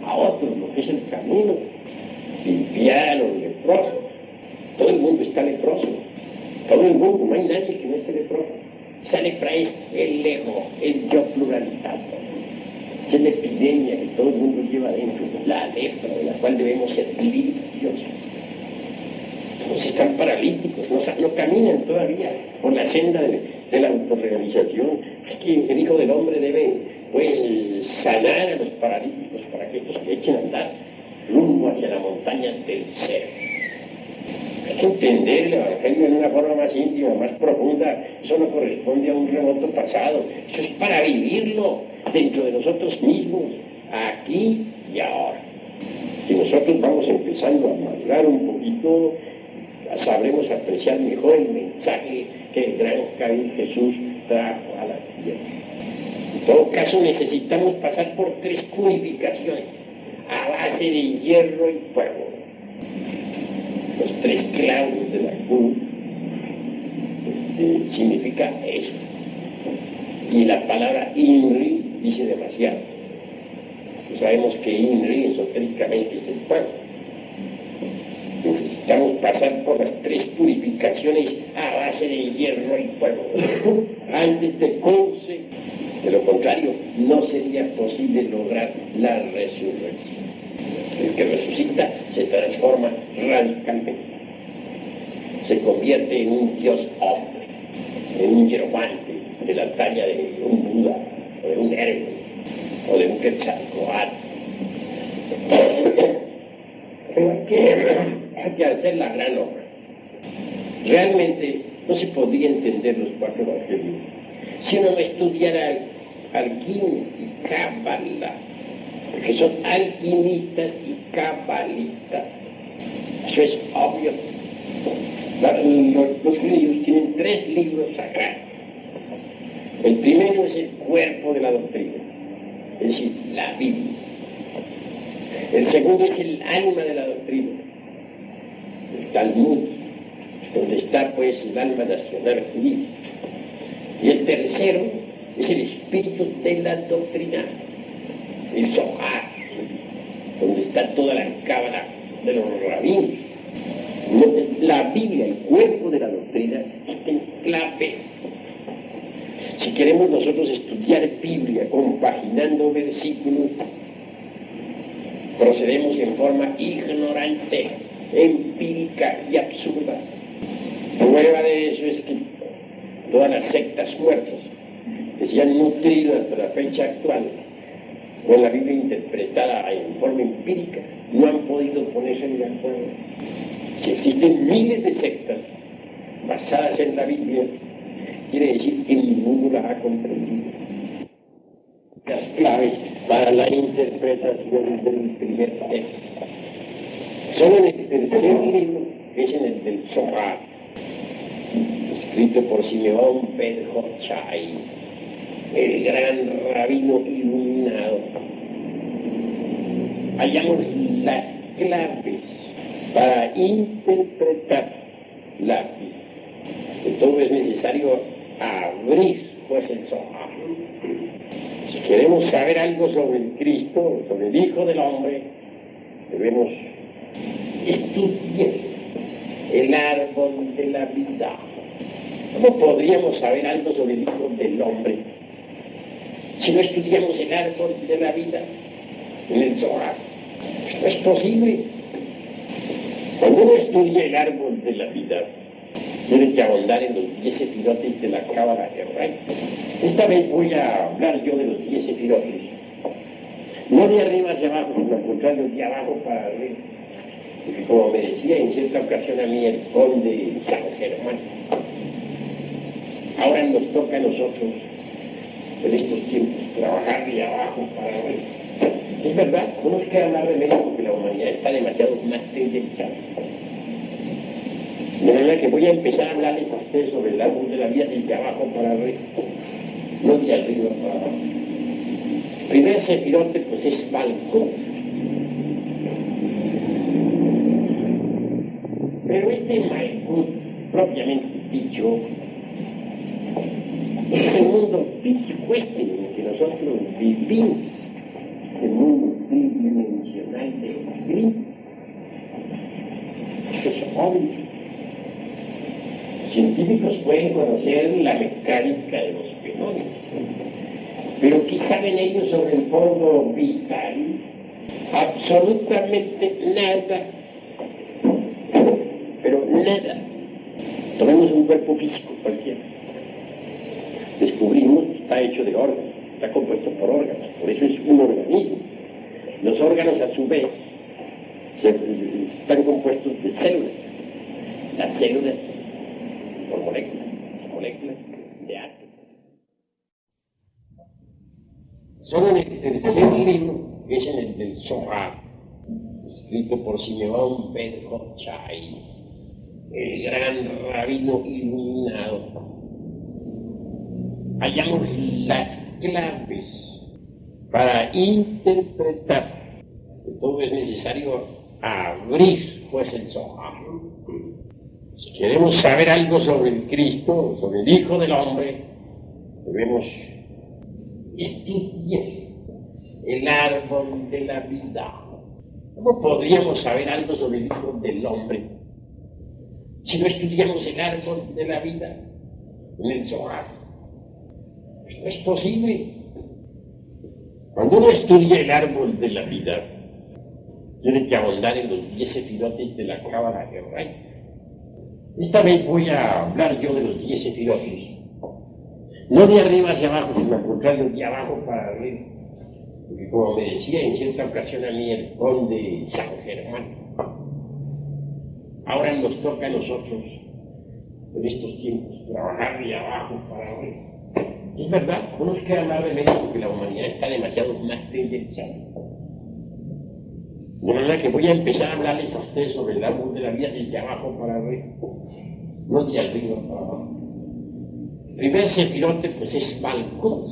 a otros lo que es el camino. Limpiar a los leprosos. Todo el mundo está leproso. Todo el mundo, no hay nadie que no esté leproso. Esa lepra es el ego, el yo pluralizado. Esa es la epidemia que todo el mundo lleva dentro, la lepra de la cual debemos ser limpios. Todos están paralíticos, no caminan todavía por la senda de la autorrealización. Es que el Hijo del Hombre debe, pues, sanar a los paralíticos para que estos que echen a andar rumbo hacia la montaña del ser. Hay que entender el Evangelio de una forma más íntima, más profunda. Eso no corresponde a un remoto pasado. Eso es para vivirlo dentro de nosotros mismos, aquí y ahora. Si nosotros vamos empezando a madurar un poquito, sabremos apreciar mejor el mensaje que el gran Cabil Jesús trajo a la tierra. En todo caso, necesitamos pasar por 3 purificaciones a base de hierro y fuego. Los 3 clavos de la cruz significa eso. Y la palabra INRI dice demasiado. Pues sabemos que INRI esotéricamente es el fuego. Necesitamos pasar por las 3 purificaciones a base de hierro y fuego antes de conseguir. De lo contrario, no sería posible lograr la resurrección. El que resucita se transforma radicalmente. Se convierte en un Dios hombre, en un hierofante de la talla de un Buda, o de un Hércules, o de un Quetzalcóatl. Pero hay que hacer la gran obra. Realmente no se podría entender los 4 evangelios si uno no estudiara alquimia y cábala, porque son alquimistas y cabalistas. Eso es obvio. Los judíos tienen 3 libros sagrados. El primero es el cuerpo de la doctrina, es decir, la Biblia. El segundo es el alma de la doctrina, el Talmud, donde está pues el alma nacional judía. Y el tercero es el espíritu de la doctrina, el Zohar, donde está toda la cábala de los rabinos. La Biblia, el cuerpo de la doctrina, está en clave. Si queremos nosotros estudiar Biblia compaginando versículos, procedemos en forma ignorante, empírica y absurda. Prueba de eso es que todas las sectas muertas que se han nutrido hasta la fecha actual con la Biblia interpretada en forma empírica no han podido ponerse de acuerdo. Si existen miles de sectas basadas en la Biblia, quiere decir que ninguno las ha comprendido. Las claves para la interpretación del primer texto son en el tercer libro, que es en el del Zohar, escrito por Simeón Ben Jochai, el gran rabino iluminado. Hallamos las claves para interpretar la Biblia. De todo es necesario abrir pues el Zohar. Si queremos saber algo sobre el Cristo, sobre el Hijo del Hombre, debemos estudiar el árbol de la vida. ¿Cómo podríamos saber algo sobre el Hijo del Hombre si no estudiamos el árbol de la vida en el Zohar? No es posible. Cuando uno estudia el árbol de la vida, tiene que ahondar en los 10 sefirotes de la cábala hebraica. Esta vez voy a hablar yo de los 10 sefirotes, no de arriba hacia abajo, sino al contrario, de abajo para arriba. Porque como me decía en cierta ocasión a mí el conde San Germán, ahora nos toca a nosotros, en estos tiempos, trabajar de abajo para arriba. Es verdad, no nos queda más remedio porque la humanidad está demasiado materializada. De manera que voy a empezar a hablarles a ustedes sobre el árbol de la vida de abajo para arriba, no de arriba para abajo. El primer sefirote pues es Malkut. Pero este Malkut, propiamente dicho, es el mundo físico este en el que nosotros vivimos, el mundo tridimensional de Cristo. Eso es obvio. Científicos pueden conocer la mecánica de los fenómenos, pero ¿qué saben ellos sobre el fondo vital? Absolutamente nada. Pero nada. Tomemos un cuerpo físico cualquiera. Descubrimos que está hecho de órganos, está compuesto por órganos, por eso es un organismo. Los órganos a su vez están compuestos de células. Las células por moléculas de átomos. Solo en el tercer libro, que es en el del Zohar, escrito por Simeón Ben Jochai, el gran rabino iluminado, hallamos las claves para interpretar. De todo es necesario abrir pues el Zohar. Si queremos saber algo sobre el Cristo, sobre el Hijo del Hombre, debemos estudiar el árbol de la vida. ¿Cómo podríamos saber algo sobre el Hijo del Hombre si no estudiamos el árbol de la vida en el Zohar? Pues no es posible. Cuando uno estudia el árbol de la vida, tiene que ahondar en los 10 sefirotes de la Cábala hebraica. Esta vez voy a hablar yo de los 10 sefirotes, no de arriba hacia abajo, sino al contrario, de abajo para arriba. Porque como me decía en cierta ocasión a mí el conde San Germán, ahora nos toca a nosotros, en estos tiempos, trabajar de abajo para arriba. Es verdad, no nos queda más remedio porque la humanidad está demasiado más tendencial. De manera que voy a empezar a hablarles a ustedes sobre el árbol de la vida desde abajo para arriba, no de arriba para abajo. El primer sefirote pues es Malkut.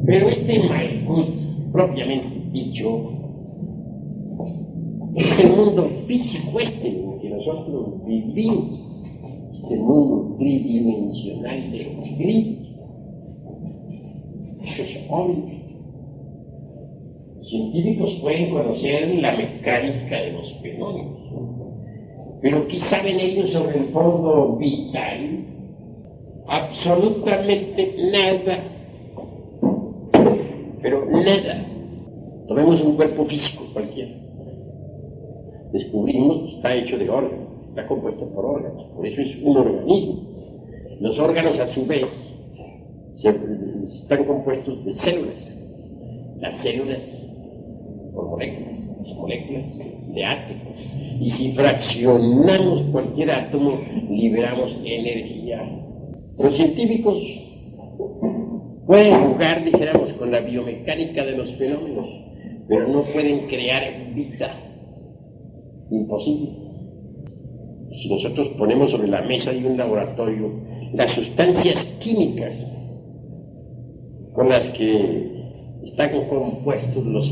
Pero este Malkut, propiamente dicho, es el mundo físico en el que nosotros vivimos, este mundo tridimensional de los gritos. Eso es obvio. Científicos pueden conocer la mecánica de los fenómenos, pero ¿qué saben ellos sobre el fondo vital? Absolutamente nada. Pero nada. Tomemos un cuerpo físico cualquiera. Descubrimos que está hecho de órganos, está compuesto por órganos, por eso es un organismo. Los órganos a su vez están compuestos de células. Las células por moléculas, las moléculas de átomos. Y si fraccionamos cualquier átomo, liberamos energía. Los científicos pueden jugar, dijéramos, con la biomecánica de los fenómenos, pero no pueden crear vida. Imposible. Si nosotros ponemos sobre la mesa de un laboratorio las sustancias químicas con las que están compuestos los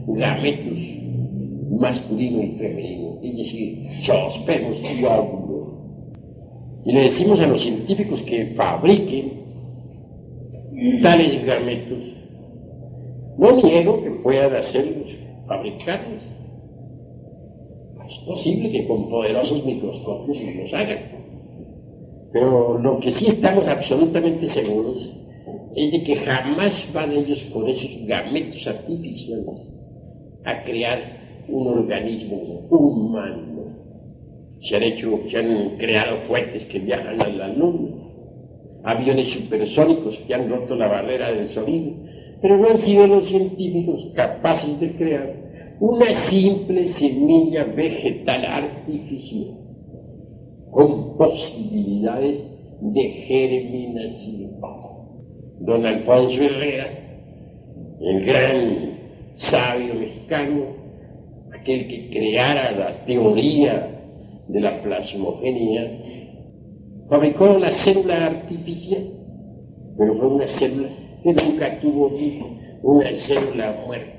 gametos masculino y femenino, es decir, zoospermos y óvulos, y le decimos a los científicos que fabriquen tales gametos, no niego que puedan hacerlos, fabricarlos. Es posible que con poderosos microscopios los hagan, pero lo que sí estamos absolutamente seguros es de que jamás van ellos con esos gametos artificiales a crear un organismo humano. Se han creado cohetes que viajan a la luna, aviones supersónicos que han roto la barrera del sonido, pero no han sido los científicos capaces de crear una simple semilla vegetal artificial con posibilidades de germinación. Don Alfonso Herrera, el gran sabio mexicano, aquel que creara la teoría de la plasmogenia, fabricó la célula artificial, pero fue una célula que nunca tuvo vida, una célula muerta.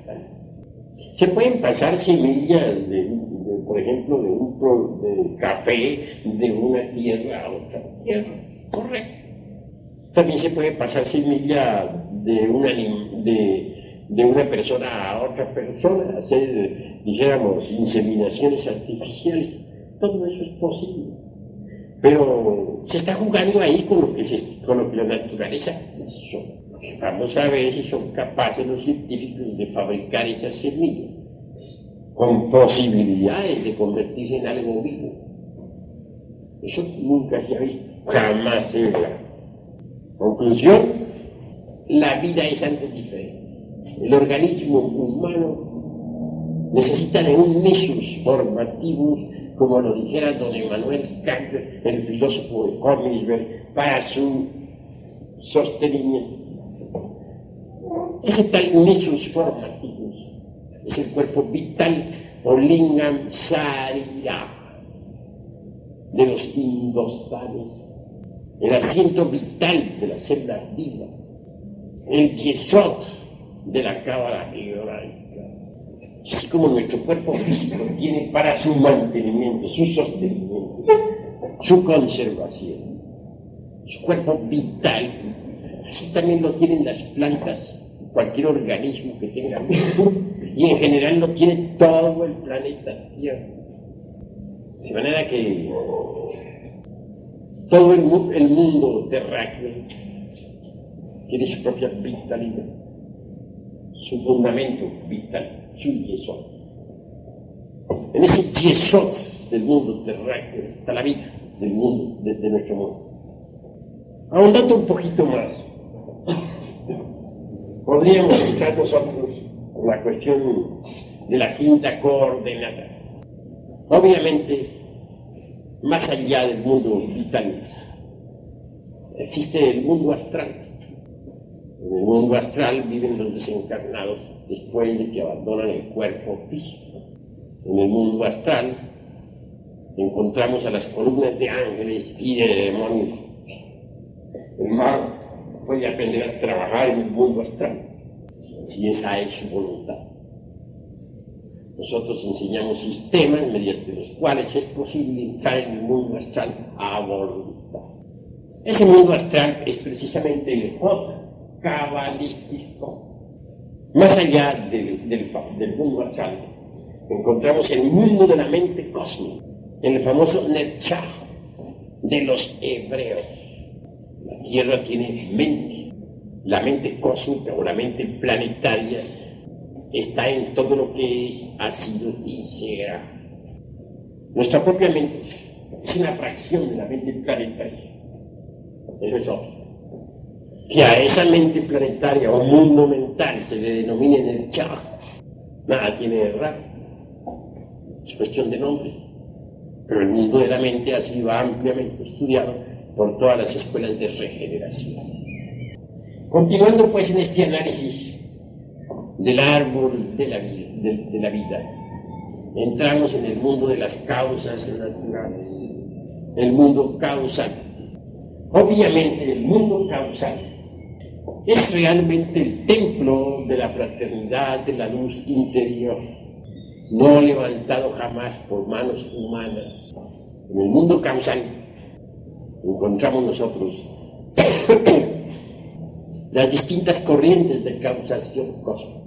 Se pueden pasar semillas, por ejemplo, de café de una tierra a otra tierra, correcto. También se puede pasar semilla de una persona a otra persona, hacer, dijéramos, inseminaciones artificiales. Todo eso es posible. Pero se está jugando ahí con lo que la naturaleza hizo. Vamos a ver si son capaces los científicos de fabricar esas semillas con posibilidades de convertirse en algo vivo. Eso nunca se ha visto, jamás se verá. Conclusión, la vida es antes diferente. El organismo humano necesita de un nexus formativo, como lo dijera don Emmanuel Kant, el filósofo de Königsberg, para su sostenimiento. Ese tal nexus formativo es el cuerpo vital o lingam sarira de los indostanes, el asiento vital de la célula viva, el yesod de la cábala hebraica. Así como nuestro cuerpo físico tiene para su mantenimiento, su sostenimiento, su conservación, su cuerpo vital, así también lo tienen las plantas, cualquier organismo que tenga vida, y en general lo tiene todo el planeta Tierra. De manera que todo el mundo terráqueo tiene su propia vitalidad. su fundamento vital, su yesod. En ese yesod del mundo terráqueo está la vida del mundo, de nuestro mundo. Ahondando un poquito más, podríamos entrar nosotros en la cuestión de la quinta coordenada. Obviamente, más allá del mundo vital, existe el mundo astral. En el mundo astral viven los desencarnados después de que abandonan el cuerpo físico. En el mundo astral encontramos a las columnas de ángeles y de demonios. El mago puede aprender a trabajar en el mundo astral, si esa es su voluntad. Nosotros enseñamos sistemas mediante los cuales es posible entrar en el mundo astral a voluntad. Ese mundo astral es precisamente el Jod cabalístico. Más allá del mundo astral, encontramos el mundo de la mente cósmica, el famoso Netzach de los hebreos. La Tierra tiene mente. La mente cósmica o la mente planetaria está en todo lo que es, ha sido y será. Nuestra propia mente es una fracción de la mente planetaria. Eso es obvio. Que a esa mente planetaria o mundo mental se le denomine en el Chah, nada tiene de raro. Es cuestión de nombre. Pero el mundo de la mente ha sido ampliamente estudiado por todas las escuelas de regeneración. Continuando pues en este análisis del árbol de la vida, entramos en el mundo de las causas naturales, el mundo causal. Obviamente el mundo causal es realmente el templo de la fraternidad, de la luz interior, no levantado jamás por manos humanas. En el mundo causal encontramos nosotros las distintas corrientes de causación cósmica.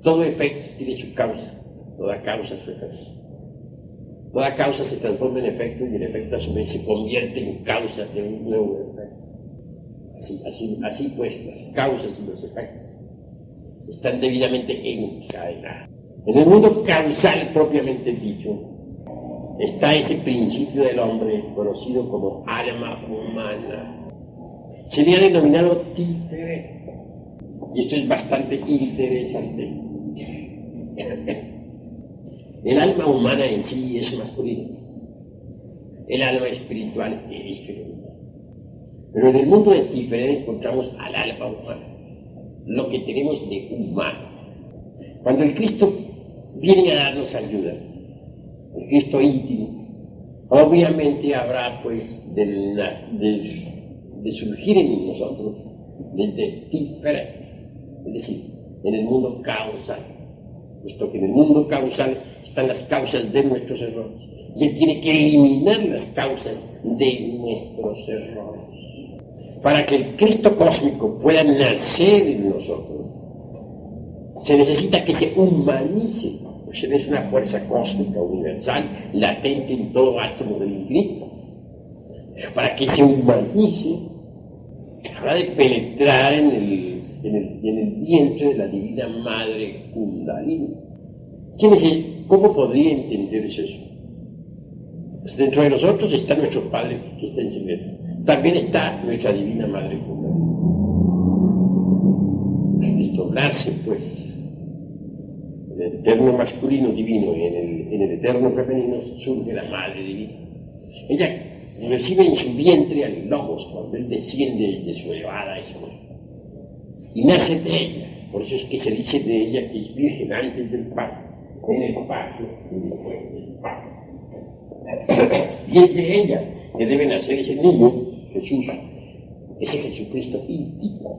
Todo efecto tiene su causa, toda causa su efecto. Toda causa se transforma en efecto y el efecto a su vez se convierte en causa de un nuevo efecto. Así pues, las causas y los efectos están debidamente encadenados. En el mundo causal propiamente dicho, está ese principio del hombre conocido como alma humana. Se le ha denominado Tiferet, y esto es bastante interesante. El alma humana en sí es masculino, el alma espiritual es femenina. Pero en el mundo de Tiferet encontramos al alma humana, lo que tenemos de humano. Cuando el Cristo viene a darnos ayuda, el Cristo íntimo, obviamente habrá pues de surgir en nosotros desde Tiferet, es decir, en el mundo causal, puesto que en el mundo causal están las causas de nuestros errores, y Él tiene que eliminar las causas de nuestros errores. Para que el Cristo cósmico pueda nacer en nosotros, se necesita que se humanice, pues Él es una fuerza cósmica universal, latente en todo átomo del infinito. Para que se humanice, habrá de penetrar en el vientre de la divina madre Kundalini. ¿Quién es Él? ¿Cómo podría entenderse eso? Pues dentro de nosotros está nuestro Padre que está en secreto. También está nuestra divina madre Kundalini. Al desdoblarse, pues, en el eterno masculino divino y en el eterno femenino surge la madre divina. Ella recibe en su vientre al Logos cuando Él desciende de su elevada esfera. Y nace de ella. Por eso es que se dice de ella que es virgen antes del parto, en el parto y después del parto. Y es de ella que debe nacer ese niño, Jesús, ese Jesucristo íntimo,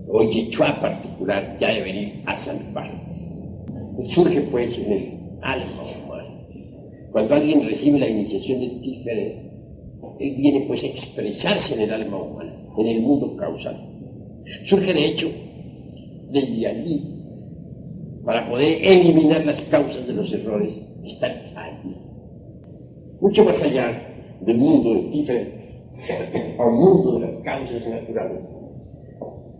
o Yeshua particular, ya de venir a salvar. Surge pues en el alma humana. Cuando alguien recibe la iniciación de Tiferet, él viene pues a expresarse en el alma humana, en el mundo causal. Surge de hecho desde allí, para poder eliminar las causas de los errores que están allí. Mucho más allá del mundo de Tiferet, al mundo de las causas naturales,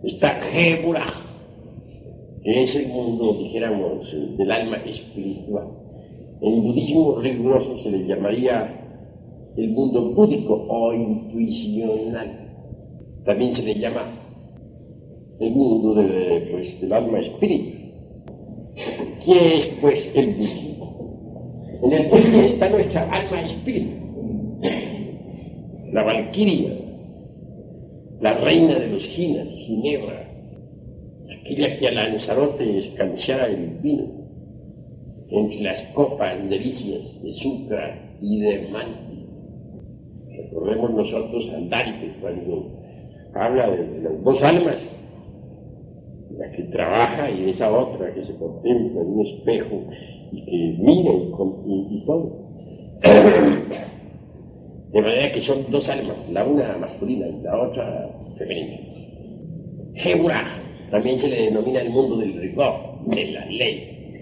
está Geburah, que es el mundo, dijéramos, del alma espiritual. En budismo riguroso se le llamaría el mundo búdico o intuicional. También se le llama el mundo del alma espíritu. ¿Qué es, pues, el budismo? En el budismo está nuestra alma espíritu, la valquiria, la reina de los Ginas, Ginebra, aquella que a Lanzarote escanciara el vino, entre las copas delicias de Sucra y de Manti. Recordemos nosotros a Dante cuando habla de las dos almas, la que trabaja y esa otra que se contempla en un espejo y que mira y todo. De manera que son dos almas, la una masculina y la otra femenina. Geburah también se le denomina el mundo del rigor, de la ley.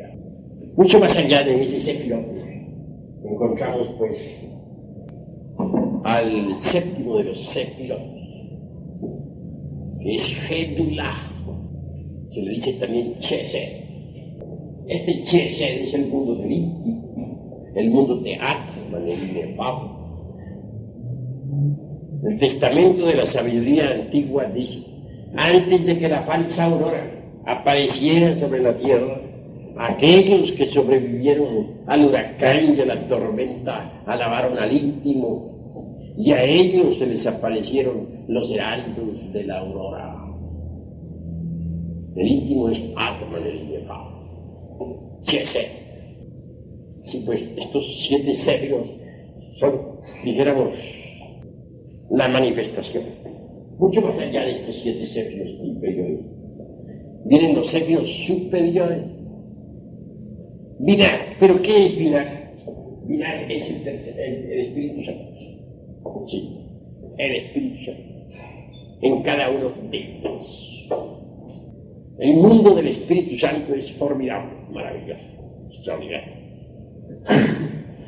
Mucho más allá de ese Sefirot, encontramos pues al séptimo de los Sefirot, que es Gedulah, se le dice también Chesed. Este Chesed es el mundo del íntimo, el mundo de Atman, el inefable. El testamento de la sabiduría antigua dice: antes de que la falsa aurora apareciera sobre la tierra, aquellos que sobrevivieron al huracán y a la tormenta alabaron al íntimo, y a ellos se les aparecieron los heraldos de la aurora. El íntimo es Atman, el inefable. Chesed. Sí, pues estos 7 Sefirot son, dijéramos, la manifestación. Mucho más allá de estos 7 Sefirot inferiores vienen los Sefirot superiores. Binah. ¿Pero qué es Binah? Binah es el Espíritu Santo. Sí, el Espíritu Santo. En cada uno de ellos. El mundo del Espíritu Santo es formidable, maravilloso, extraordinario.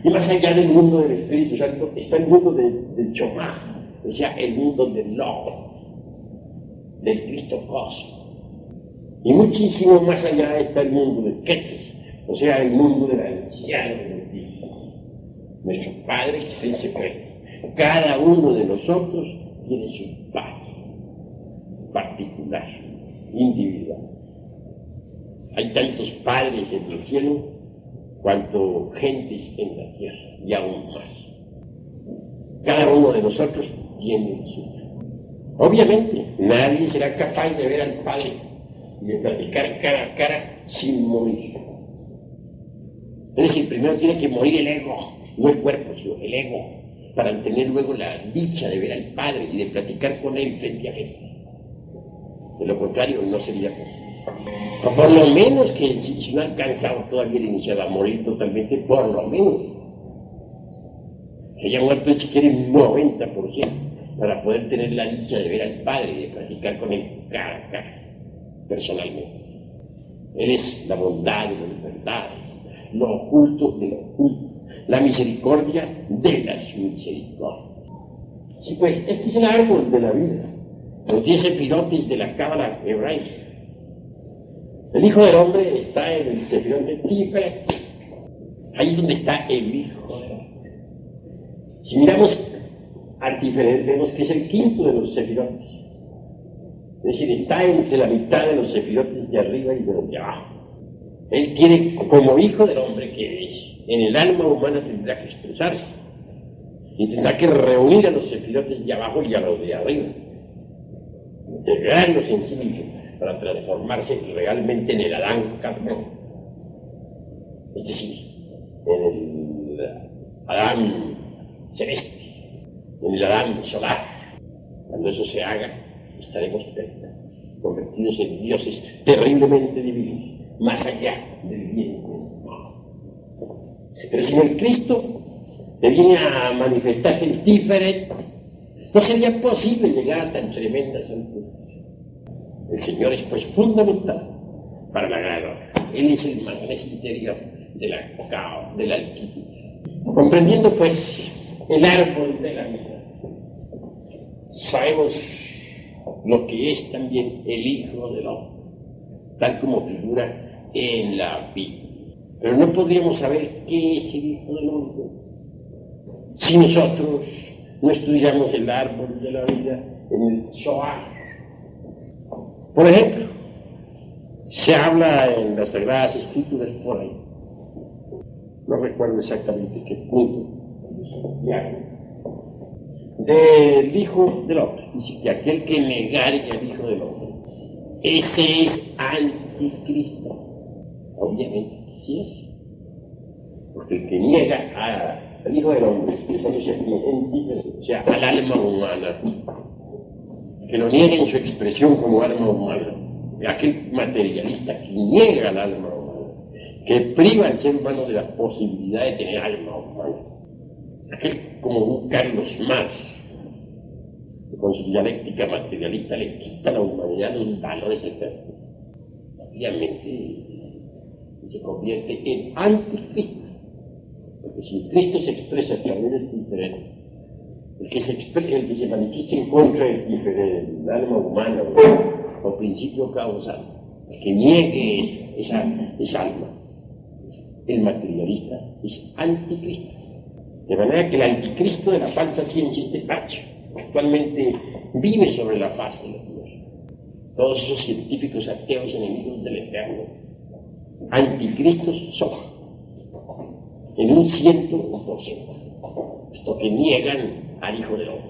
Y más allá del mundo del Espíritu Santo está el mundo del Chomaj, o sea, el mundo del Logos, del Cristo Cosmo. Y muchísimo más allá está el mundo del Ketes, o sea, el mundo del anciano del Dios. Nuestro Padre que está en secreto. Cada uno de nosotros tiene su Padre particular, individual. Hay tantos padres en el cielo cuanto gentes en la tierra, y aún más. Cada uno de nosotros tiene el suyo. Obviamente, nadie será capaz de ver al Padre y de platicar cara a cara sin morir. Es decir, primero tiene que morir el ego, no el cuerpo, sino el ego, para tener luego la dicha de ver al Padre y de platicar con Él frente a frente. De lo contrario, no sería posible. O por lo menos que si no ha alcanzado todavía el iniciado a morir totalmente, por lo menos que haya muerto si quiere un 90% para poder tener la dicha de ver al Padre y de platicar con Él cara a cara, personalmente. Él es la bondad de las verdades, lo oculto de lo oculto, la misericordia de las misericordias. Sí, pues, este es el árbol de la vida, los 10 sefirotes de la cábala hebraica. El Hijo del Hombre está en el Sefirot de Tiferet. Ahí es donde está el Hijo del Hombre. Si miramos al Tiferet, vemos que es el quinto de los Sefirotes. Es decir, está entre la mitad de los Sefirotes de arriba y de los de abajo. Él tiene, como Hijo del Hombre que es, en el alma humana tendrá que expresarse. Y tendrá que reunir a los Sefirotes de abajo y a los de arriba. Integrarlos en sí mismos para transformarse realmente en el Adán carnal, es decir, en el Adán celeste, en el Adán solar. Cuando eso se haga, estaremos convertidos en dioses terriblemente divinos, más allá del bien y del mal. Pero si en el Cristo te viene a manifestarse el Tiferet, no sería posible llegar a tan tremendas alturas. El Señor es pues fundamental para la gran. Él es el magnes interior de la alquimia. Comprendiendo pues el árbol de la vida, sabemos lo que es también el Hijo del Hombre. tal como figura en la Biblia. Pero no podríamos saber qué es el Hijo del Hombre si nosotros no estudiamos el árbol de la vida en el Zohar. Por ejemplo, se habla en las Sagradas Escrituras por ahí, no recuerdo exactamente qué punto, del Hijo del Hombre. Dice que aquel que negare al Hijo del Hombre, ese es anticristo. Obviamente que sí es. Porque el que niega al Hijo del Hombre, o sea, al alma humana, que lo niega en su expresión como alma humana, aquel materialista que niega al alma humana, que priva al ser humano de la posibilidad de tener alma humana, aquel como un Carlos Marx, que con su dialéctica materialista le quita a la humanidad los valores eternos, obviamente se convierte en anticristo. Porque si Cristo se expresa a través del diferente, el que se manifiesta en contra del diferente, del alma humana o principio causal, el que niegue esa alma, el materialista, es anticristo. De manera que el anticristo de la falsa ciencia, este Pacho, actualmente vive sobre la faz de la tierra. Todos esos científicos ateos enemigos del Eterno, anticristos son, en un 100%, puesto que niegan al Hijo del Hombre.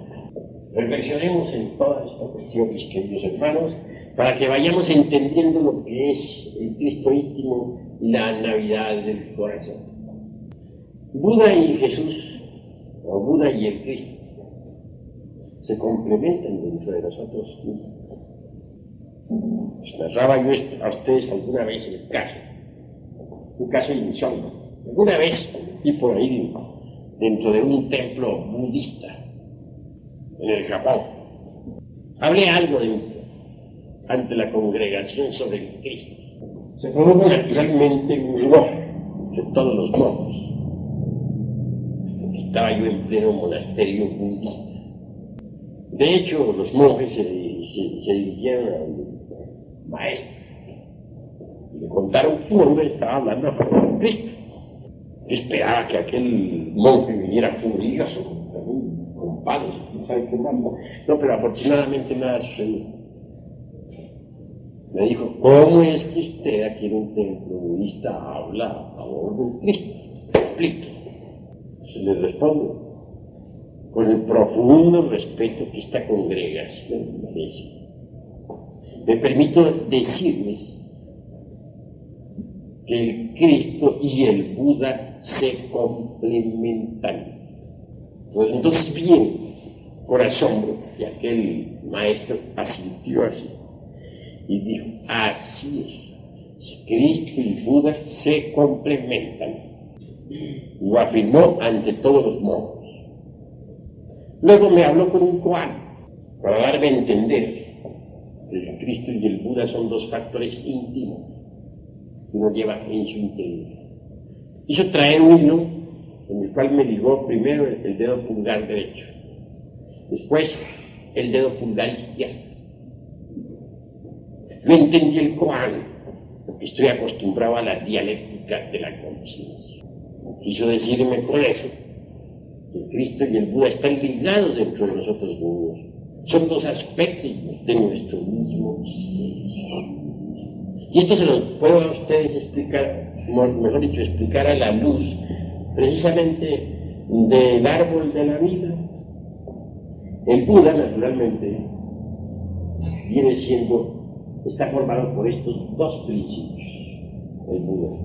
Reflexionemos en toda esta cuestión, mis queridos hermanos, para que vayamos entendiendo lo que es el Cristo íntimo y la Navidad del corazón. Buda y Jesús, o Buda y el Cristo, se complementan dentro de nosotros mismos. Les narraba yo a ustedes alguna vez un caso insólito. Alguna vez vi por ahí dentro de un templo budista en el Japón. Hablé algo ante la congregación sobre el Cristo. Se produjo naturalmente un rumor de todos los monjes. Estaba yo en pleno monasterio budista. De hecho, los monjes se dirigieron al maestro y le contaron que un hombre estaba hablando a favor de Cristo. Yo esperaba que aquel monje viniera furioso, con palos, no sabe qué más. No, pero afortunadamente nada sucedió. Me dijo, ¿cómo es que usted aquí en un templo budista habla a favor de Cristo? Explique. Se le respondo, con el profundo respeto que esta congregación merece. Me permito decirles que el Cristo y el Buda se complementan. Entonces bien, por asombro, y aquel maestro asintió así, y dijo, así es, Cristo y Buda se complementan. Lo afirmó ante todos los monjes. Luego me habló con un koan para darme a entender que el Cristo y el Buda son dos factores íntimos que uno lleva en su interior. Hizo traer un hilo en el cual me ligó primero el dedo pulgar derecho, después el dedo pulgar izquierdo. Yo entendí el koan porque estoy acostumbrado a la dialéctica de la conciencia. Quiso decirme con eso que el Cristo y el Buda están ligados dentro de nosotros mismos. Son dos aspectos de nuestro mismo ser. Y esto se lo puedo a ustedes explicar, mejor dicho, explicar a la luz precisamente del árbol de la vida. El Buda, naturalmente, está formado por estos dos principios. El Buda.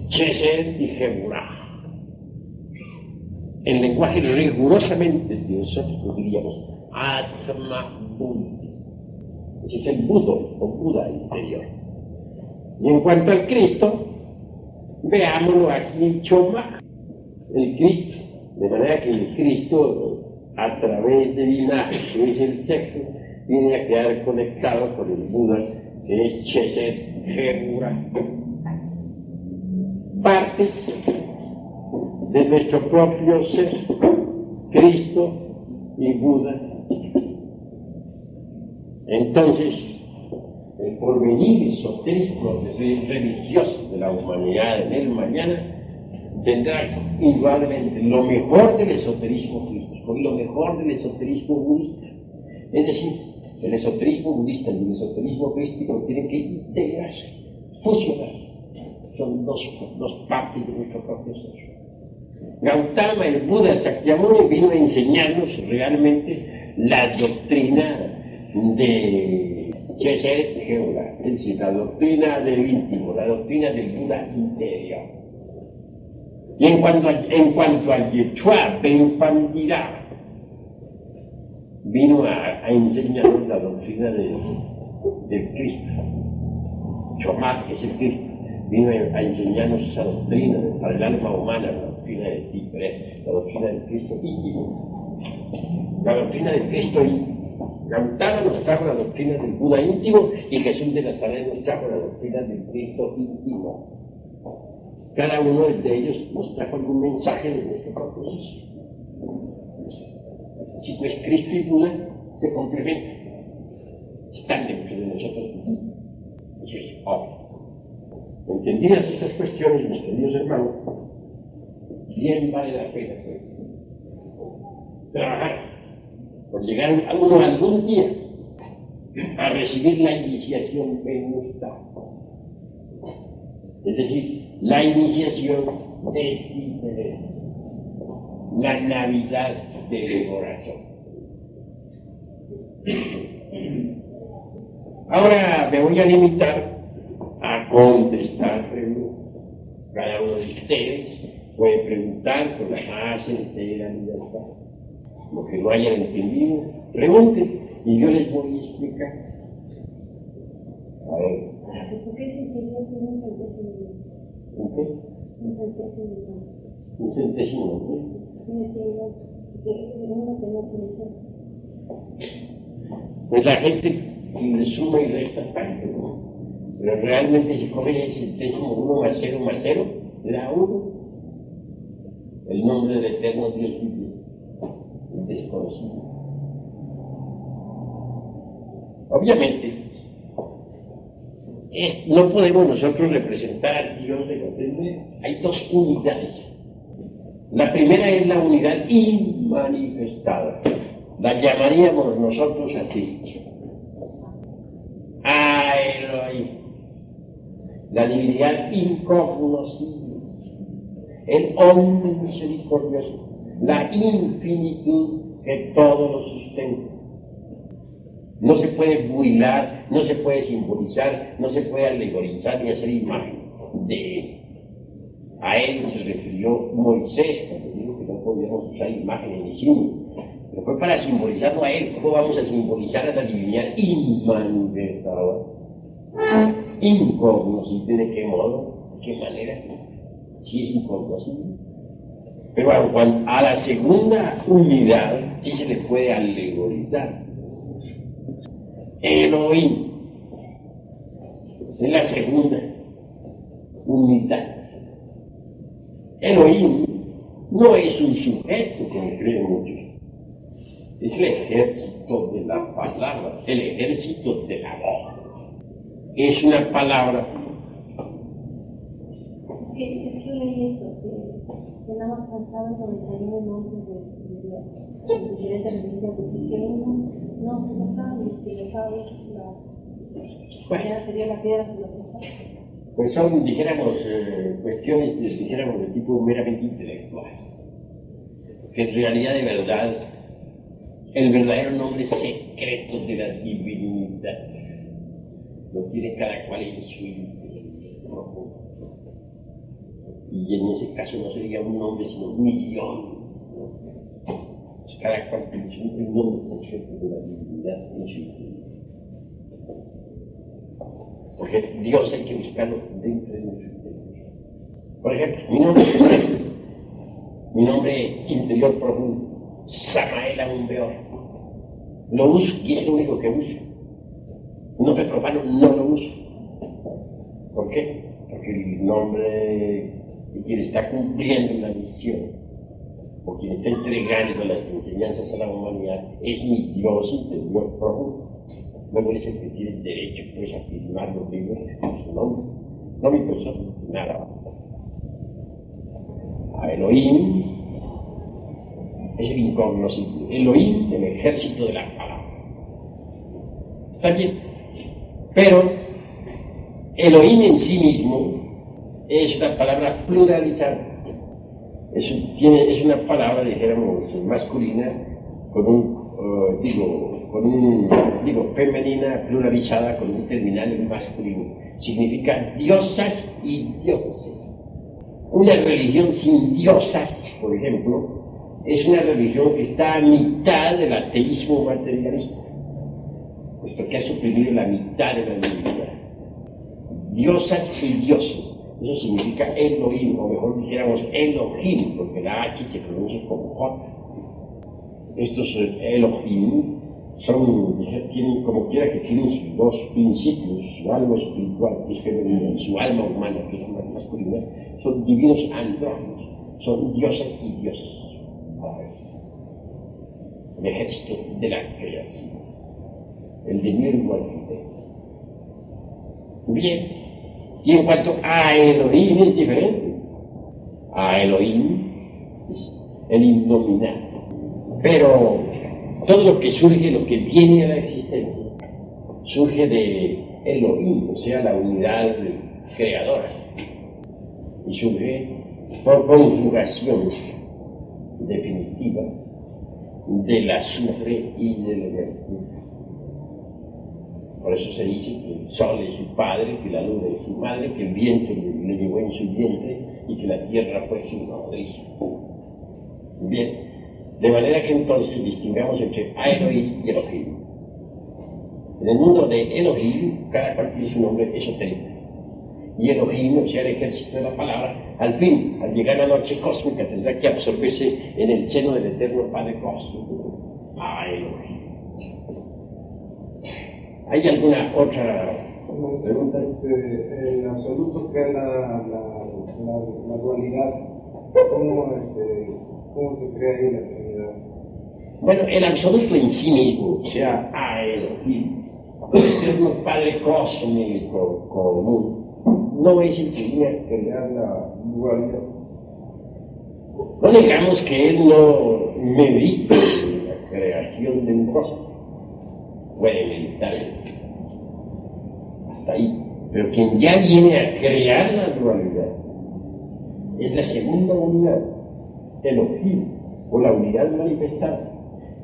Chesed y Geburah. En lenguaje rigurosamente teosófico diríamos Atma Buddhi. Ese es el Budo o Buda interior. Y en cuanto al Cristo, veámoslo aquí en Choma, el Cristo. De manera que el Cristo, a través del linaje, que es el sexo, viene a quedar conectado con el Buda, que es Chesed Geburah. Partes de nuestro propio ser, Cristo y Buda. Entonces, el porvenir esotérico religioso de la humanidad en el mañana tendrá indudablemente lo mejor del esoterismo crístico y lo mejor del esoterismo budista. Es decir, el esoterismo budista y el esoterismo crístico tienen que integrarse, fusionar. Son dos partes de nuestro propio ser. Gautama, el Buda Sakyamuni, vino a enseñarnos realmente la doctrina de Chesed Geola, es decir, la doctrina del íntimo, la doctrina del Buda interior. Y en cuanto al Yechua Benpandirá, vino a enseñarnos la doctrina del Cristo. Chomá, que es el Cristo, vino a enseñarnos esa doctrina para el alma humana, la doctrina del Tiferet, la doctrina del Cristo íntimo. La doctrina del Cristo íntimo. Gautama nos trajo la doctrina del Buda íntimo y Jesús de Nazaret nos trajo la doctrina del Cristo íntimo. Cada uno de ellos nos trajo algún mensaje de nuestro propio ser. Si pues Cristo y Buda se complementan, están dentro de nosotros. Eso es obvio. Entendidas estas cuestiones, mis queridos hermanos, bien vale la pena trabajar por llegar a uno algún día a recibir la iniciación venusta. Es decir, la iniciación de Tiferet, la Navidad del corazón. Ahora me voy a limitar a contestar preguntas. Cada uno de ustedes puede preguntar con la más entera libertad. Lo que no hayan entendido, pregunten y yo les voy a explicar. A ver. ¿Por qué se quería hacer un centésimo? ¿Un qué? Un centésimo. Un centésimo, pues la gente le suma y resta tanto, ¿no? Pero realmente si coge el centésimo 1 más 0 más 0, le da 1. El nombre del eterno Dios vive, el desconocido. Obviamente, no podemos nosotros representar al Dios de los hombres. Hay dos unidades. La primera es la unidad inmanifestada. La llamaríamos nosotros así. Elohim. La divinidad incognoscible. El hombre misericordioso. La infinitud que todo lo sustenta. No se puede burlar, no se puede simbolizar, no se puede alegorizar ni hacer imagen de él. A él se refirió Moisés cuando dijo que no podíamos usar imágenes ni símbolos. Pero fue para simbolizarlo a él. ¿Cómo vamos a simbolizar a la divinidad inmanifestada? Incognoscible, ¿de qué modo? ¿De qué manera? Sí es incognoscible. Pero a la segunda unidad sí se le puede alegorizar. Elohim es la segunda unidad. Elohim no es un sujeto, como creen muchos. Es el ejército de la palabra, el ejército de la voz. Es una palabra. Es que leí esto, que nada más pensaba en 91 nombres de Dios, en diferentes religiones, que uno no se lo sabe, que lo sabe sería la piedra filosofal. Pues son, dijéramos, cuestiones, dijéramos, de tipo meramente intelectual. Que en realidad, de verdad, el verdadero nombre secreto de la divinidad lo tiene cada cual en su interior. Y en ese caso no sería un nombre, sino un millón. Cada cual tiene un nombre secreto de la divinidad en su interior. Porque Dios hay que buscarlo dentro de nuestro interior. Por ejemplo, mi nombre interior profundo, Samael Aumbeor. Lo uso y es lo único que uso. Un nombre profano no lo uso. ¿Por qué? Porque el nombre de quien está cumpliendo la misión, o quien está entregando las enseñanzas a la humanidad, es mi Dios interior profundo. me parece que tiene derecho pues, a firmar los libros con su nombre, no mi persona, nada. A Elohim es el incognoscible, Elohim, el ejército de la palabra. Está bien, pero Elohim en sí mismo es una palabra pluralizada. Es una palabra, dijéramos, masculina con femenina pluralizada con un terminal masculino. Significa diosas y dioses. Una religión sin diosas, por ejemplo, es una religión que está a mitad del ateísmo materialista, puesto que ha suprimido la mitad de la divinidad. Diosas y dioses. Eso significa Elohim, o mejor dijéramos Elohim, porque la H se pronuncia como J. Estos Elohim tienen, como quiera que tienen sus dos principios, su alma espiritual, que es femenina, y su alma humana, que es masculina, son divinos andróginos, son diosas y dioses. El ejército de la creación, el demiurgo arquitecto. Bien. Y en cuanto a Elohim es diferente. A Elohim es el innominable. Pero todo lo que surge, lo que viene a la existencia, surge de Elohim, o sea, la unidad creadora. Y surge por conjugación definitiva del azufre y del mercurio. Por eso se dice que el sol es su padre, que la luna es su madre, que el viento le llevó en su vientre y que la tierra fue su nodriz. Bien, de manera que entonces distingamos entre Elohim y Elohim. En el mundo de Elohim, cada cual tiene su nombre esotérico. Y Elohim, o sea, el ejército de la palabra, al fin, al llegar a la noche cósmica, tendrá que absorberse en el seno del eterno Padre Cósmico. Elohim. ¿Hay alguna otra pregunta? El absoluto crea la dualidad. ¿Cómo se crea ahí la Trinidad? Bueno, el absoluto en sí mismo, o sea, Elohim, el eterno Padre Cósmico común, no es el que viene a crear la dualidad. No digamos que él no medite la creación de un cosmos. Puede meditar hasta ahí, pero quien ya viene a crear la dualidad es la segunda unidad, Elohim, o la unidad manifestada.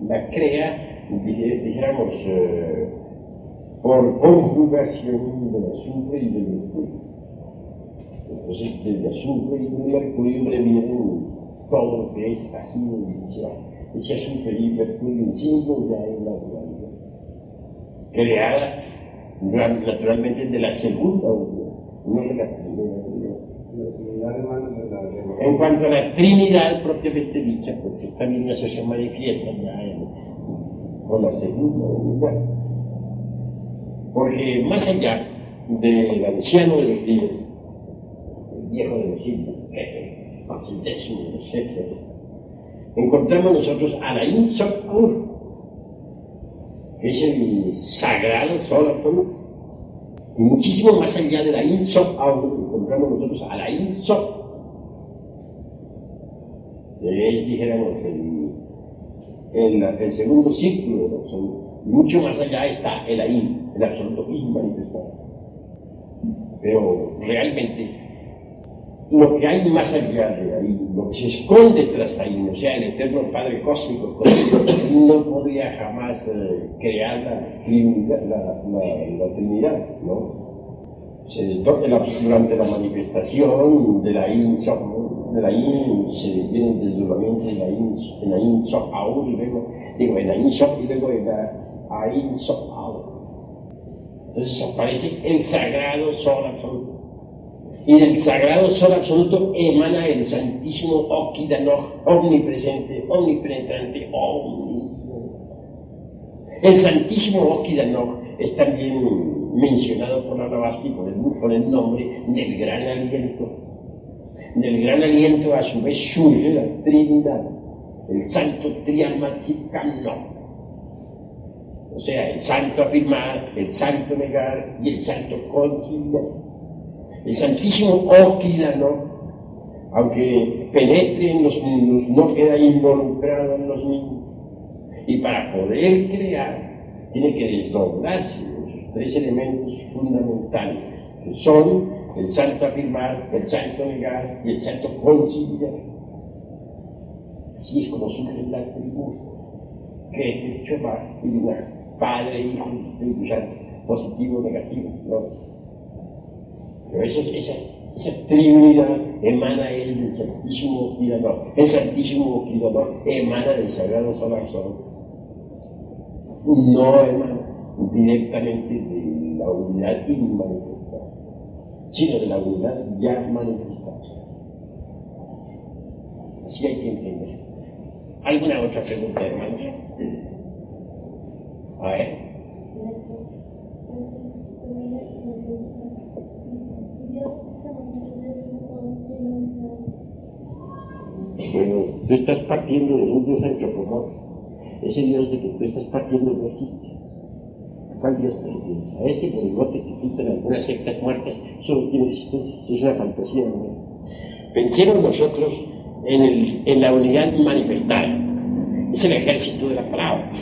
La crea, dijéramos, por conjugación del azufre y del mercurio. Entonces, del azufre y del mercurio le vienen todo lo que es así, ese azufre y mercurio en sí mismo ya es la dualidad. Creada naturalmente de la segunda unidad, no de la primera unidad. En cuanto a la Trinidad propiamente dicha, pues esta misma se manifiesta ya con la segunda unidad. Porque más allá del anciano de los días, el viejo de los siglos, el décimo de los sexos, encontramos nosotros a la Sof, que es el sagrado sol absoluto. Y muchísimo más allá de la Sof, encontramos nosotros a la Sof, que es, dijéramos, el segundo círculo del absoluto. Y mucho más allá está el absoluto inmanifestado. Pero realmente, lo que hay más allá de ahí, lo que se esconde tras ahí, o sea, el eterno Padre Cósmico, no podría jamás crear la Trinidad, ¿no? Durante la manifestación de la se viene el desdoblamiento en la Sof Aur, y luego, en la Sof y luego en la Sof Aur. Entonces aparece el sagrado sol absoluto. Y del sagrado sol absoluto emana el santísimo Okidanoj, omnipresente, omnipenetrante, omnisciente. El santísimo Okidanoj es también mencionado por la Blavatsky con el nombre del gran aliento. Del gran aliento a su vez surge la Trinidad, el santo Triamatikano. O sea, el santo afirmar, el santo negar y el santo conciliar. El santísimo Oquidano, aunque penetre en los mundos, no queda involucrado en los mismos. Y para poder crear, tiene que desdoblarse en sus tres elementos fundamentales, que son el santo afirmar, el santo negar y el santo conciliar. Así es como surge la Trinidad, que es hecho más y una Padre, Hijo y Espíritu Santo, positivo, negativo, ¿no? Pero esa Trinidad emana él del Santísimo Oquidano. El Santísimo Oquidano emana del Sagrado Sol Absoluto. No emana directamente de la unidad inmanifestada, sino de la unidad ya manifestada. Así hay que entender. ¿Alguna otra pregunta, hermanos? A ver. Bueno, tú estás partiendo de un Dios antropomorfo. Ese Dios de que tú estás partiendo no existe. ¿A cuál Dios te refieres? A ese monigote que pintan algunas sectas muertas, solo tiene existencia, es una fantasía, ¿no? Pensemos nosotros en la unidad manifestada. Es el ejército de la palabra.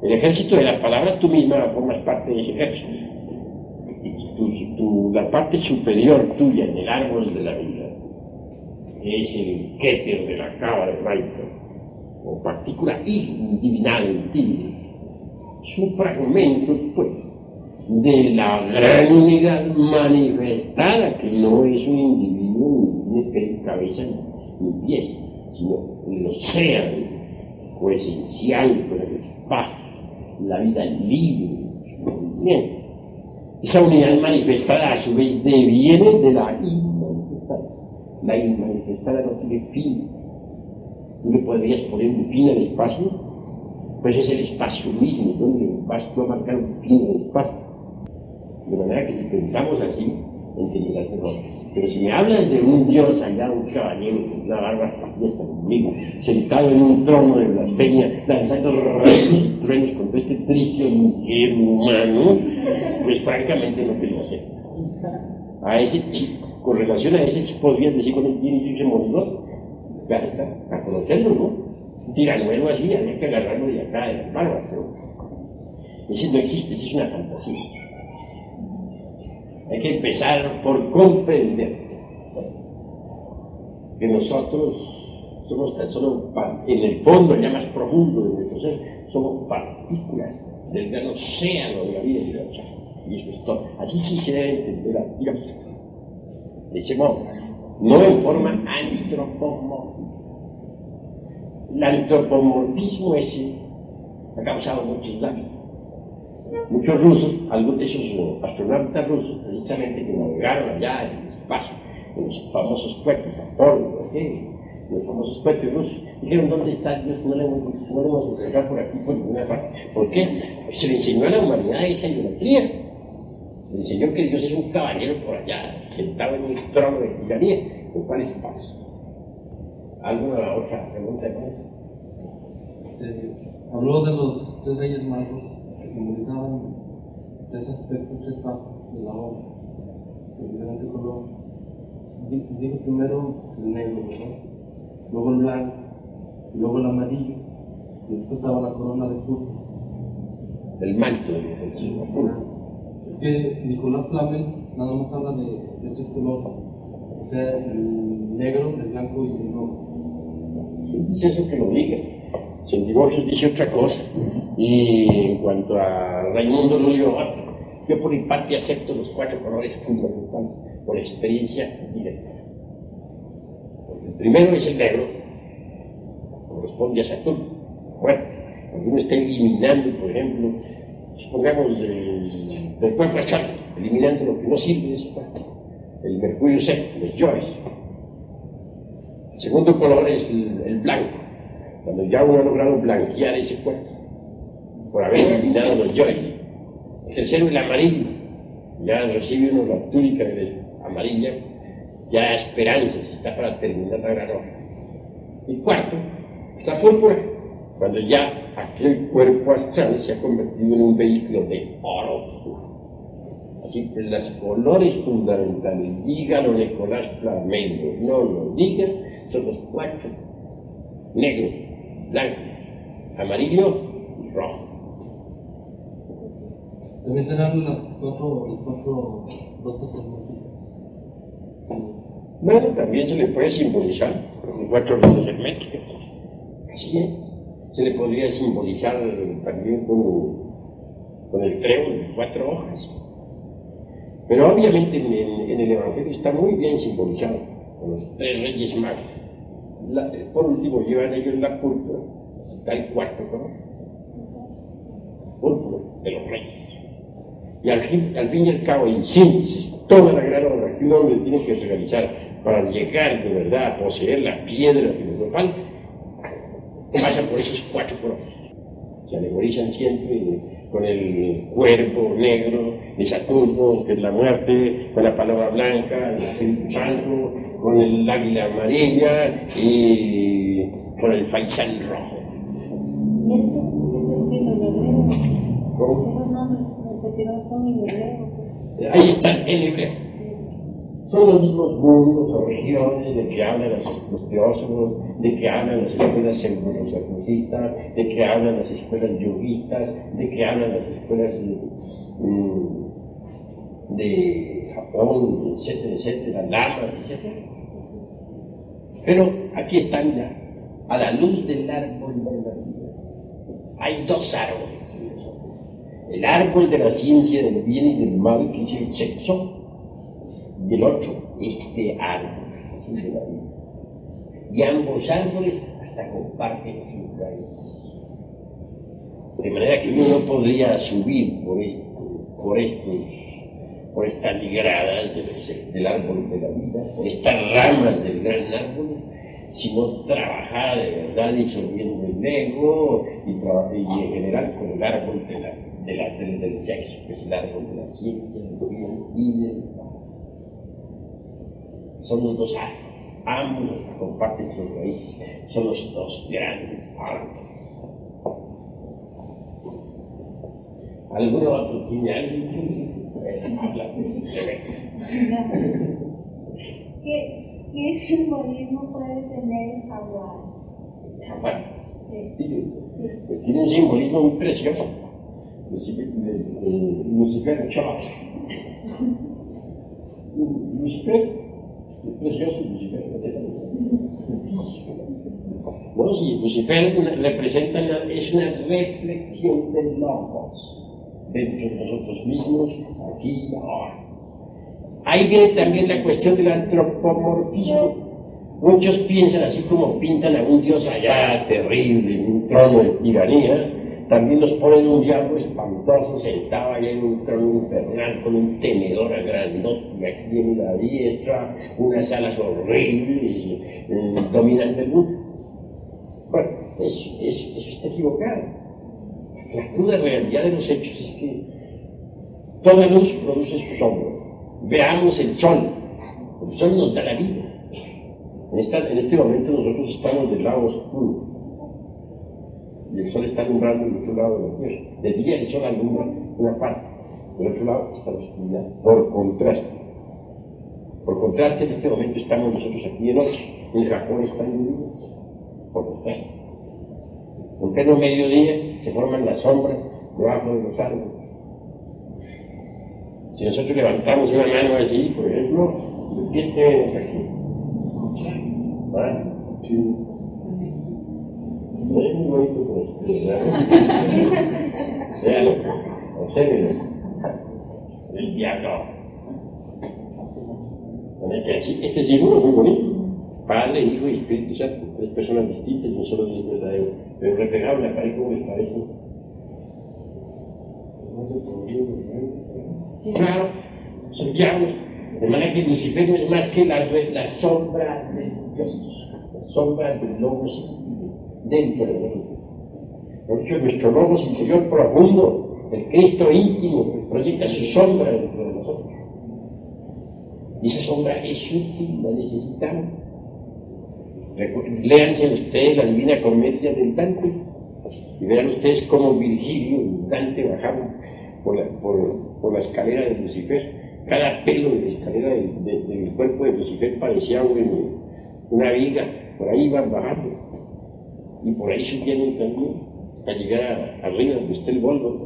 El ejército de la palabra, tú misma formas parte de ese ejército. La parte superior tuya en el árbol de la vida es el Keter de la cábala hebraica, o partícula divinal en ti. Es un fragmento, pues, de la gran unidad manifestada, que no es un individuo ni tiene cabeza ni pies, sino el océano coesencial con el espacio, la vida libre, su movimiento. Esa unidad manifestada a su vez deviene de la inmanifestada. La inmanifestada no tiene fin. ¿Tú le podrías poner un fin al espacio? Pues es el espacio mismo, donde vas tú a marcar un fin al espacio. De manera que si pensamos así, entenderás mejor. Pero si me hablas de un Dios allá, un caballero con una barba fiesta conmigo, sentado en un trono de blasfemia, lanzando rayos y truenos contra este triste humano, pues francamente no te lo acepto. A ese chico, con relación a ese, podrías decir con el tiene ese monigote. Claro está, a conocerlo, ¿no? Un tiranuelo así, había que agarrarlo de acá, de las barbas, ¿no? Ese no existe, ese es una fantasía. Hay que empezar por comprender que nosotros somos tan solo, en el fondo ya más profundo de nuestro ser, somos partículas del gran océano de la vida universal. Y eso es todo. Así sí se debe entender a Dios. De ese modo, no en forma antropomórfica. El antropomorfismo ese ha causado muchos daños. Muchos rusos, algunos de esos astronautas rusos, precisamente que navegaron allá en el espacio, en los famosos cohetes Apolo, los famosos cohetes rusos, dijeron: ¿dónde está Dios? No le hemos encontrado por aquí, por ninguna parte. ¿Por qué? Pues se le enseñó a la humanidad esa idolatría. Se le enseñó que Dios es un caballero por allá, sentado en un trono de tiranía. ¿En cuál espacio? ¿Alguna otra pregunta? Habló de los tres reyes magos que simbolizaban tres aspectos, tres fases de la obra, de diferente color. Dijo primero el negro, ¿verdad? Luego el blanco, luego el amarillo, y después estaba la corona de púrpura. El manto de Jesús. Es que Nicolás Flamel nada más habla de tres colores, o sea, el negro, el blanco y el rojo. Dice eso que lo diga. Centiborgios dice otra cosa. Y en cuanto a Raimundo Lulio, yo por mi parte acepto los cuatro colores fundamentales por experiencia directa. El primero es el negro, corresponde a Saturno. Bueno, cuando uno está eliminando, por ejemplo, supongamos del cuerpo astral, eliminando lo que no sirve de ese cuerpo, el mercurio seco, los yoes. El segundo color es el blanco, cuando ya uno ha logrado blanquear ese cuerpo por haber eliminado los yoes. El tercero, el amarillo, ya recibe uno la túnica amarilla, ya esperanza, está para terminar la gran obra. Y cuarto, la púrpura, cuando ya aquel cuerpo astral se ha convertido en un vehículo de oro. Así que los colores fundamentales, dígalo Nicolás Flamel, no lo diga, son los 4: negro, blanco, amarillo y rojo. También serán las cuatro dotes herméticas. Bueno, también se le puede simbolizar con 4 luces herméticas. Así es. Se le podría simbolizar también con el trébol de 4 hojas. Pero obviamente en el Evangelio está muy bien simbolizado, con los 3 reyes magos. Por último llevan ellos la púrpura, está el 4 color, púrpura de los reyes. Y al fin y al cabo, en síntesis, toda la gran obra que un hombre tiene que realizar para llegar de verdad a poseer la piedra filosofal, pasa por esos 4 colores. Se alegorizan siempre con el cuerpo negro de Saturno, que es la muerte, con la palabra blanca, el Espíritu Santo, con el águila amarilla y con el faisán rojo. ¿Y eso es escrito en hebreo? ¿Cómo? Esos nombres son en hebreo. Ahí están en hebreo. Son los mismos mundos o regiones de que hablan los teósofos, de que hablan las escuelas pseudo-sacricistas, de que hablan las escuelas yoguistas, de que hablan las escuelas de Japón, etcétera, etcétera, lamas, etcétera. Pero aquí están ya, a la luz del árbol de la vida. Hay 2 árboles. El árbol de la ciencia del bien y del mal, que es el sexo, y el otro, este árbol de la vida. Y ambos árboles hasta comparten su raíz. De manera que uno no podría subir por estas ligradas del árbol de la vida, por estas ramas del gran árbol, sino trabajar de verdad disolviendo el ego y en general con el árbol del sexo, que es el árbol de la ciencia, del bien y del mal. Son los 2 árboles, ambos comparten sus raíces, son los 2 grandes árboles. ¿Algún otro tiene alguien que habla? ¿Qué simbolismo puede tener el jaguar? ¿Jaguar? Sí. Pues tiene un simbolismo muy precioso. Lucifer Chávez. Lucifer, es precioso Lucifer. Bueno, sí, Lucifer representa es una reflexión del logos dentro de nosotros mismos, aquí y ahora. Ahí viene también la cuestión del antropomorfismo. Muchos piensan, así como pintan a un dios allá terrible, en un trono de tiranía, también nos ponen un diablo espantoso sentado allá en un trono infernal con un tenedor grandote aquí en la diestra, unas alas horribles, dominando el mundo. Bueno, eso está equivocado. La cruda realidad de los hechos es que toda luz produce su sombra. Veamos el sol nos da la vida. En este momento nosotros estamos del lado oscuro y el sol está alumbrando el otro lado de la tierra. De día el sol alumbra una parte, del otro lado está la oscuridad, por contraste. Por contraste, en este momento estamos nosotros aquí de noche, en Japón están de día, por contraste. En pleno mediodía se forman las sombras debajo de los árboles. Si nosotros levantamos una mano así, por ejemplo, ¿qué tenemos aquí? ¿Ah? Sí. No es muy bonito con usted, ¿verdad? Véalo, obsérvelo. El diablo. Este símbolo es muy bonito. Padre, Hijo y Espíritu Santo, 3 personas distintas y un solo Dios verdadero. Pero reflejado en la pared, ¿cómo les parece? Sí. Claro, es el diablo. De manera que Lucifer no es más que la sombra de Dios, la sombra del logos dentro de nosotros. Porque nuestro logos interior profundo, el Cristo íntimo, proyecta su sombra dentro de nosotros. Y esa sombra es útil, la necesitamos. Léanse ustedes la Divina Comedia del Dante, Y verán ustedes cómo Virgilio y Dante bajaron por la escalera de Lucifer. Cada pelo de la escalera del cuerpo de Lucifer parecía una viga. Por ahí iban bajando. Y por ahí subieron también, hasta llegar arriba donde está el Gólgota.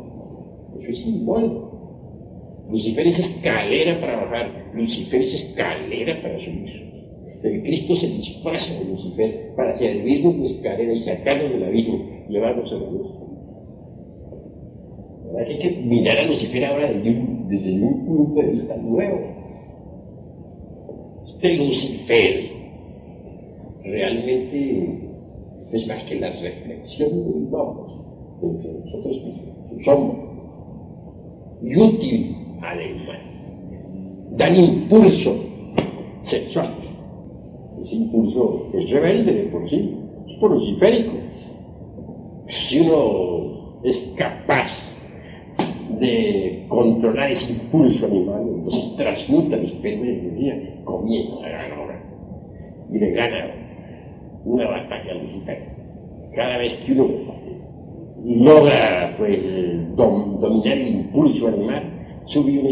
Eso es igual. Lucifer es escalera para bajar, Lucifer es escalera para subir. El Cristo se disfraza de Lucifer para servirnos de escalera y sacarnos del abismo y llevarnos a la luz. ¿Verdad que hay que mirar a Lucifer ahora desde un punto de vista nuevo? Este Lucifer realmente es más que la reflexión del logos dentro de nosotros mismos, su sombra, y útil además. Dan impulso sexual. Ese impulso es rebelde de por sí, es por luciférico. Si uno es capaz de controlar ese impulso animal, entonces transmuta el esperma en energía, comienza la gran obra y le gana una batalla a Lucifer. Cada vez que uno logra dominar el impulso animal, sube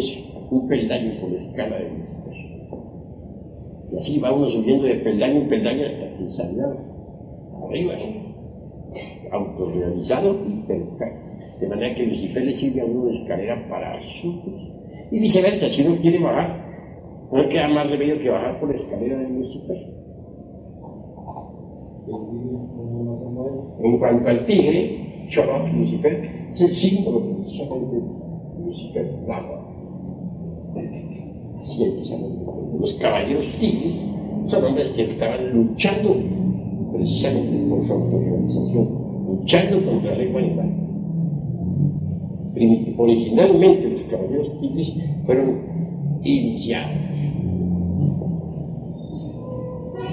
un peldaño por la escala de Lucifer. Y así va uno subiendo de peldaño en peldaño hasta que sale arriba, autorrealizado y perfecto. De manera que Lucifer le sirve a uno de escalera para subir. Y viceversa, si uno quiere bajar, no queda más remedio que bajar por la escalera de Lucifer. En cuanto al tigre, Chorot, Lucifer, es el símbolo precisamente de Lucifer, el agua. Así hay que saber. Los caballeros tigres son hombres que estaban luchando precisamente por su autorrealización, luchando contra la igualdad. Originalmente los caballeros tigres fueron iniciados.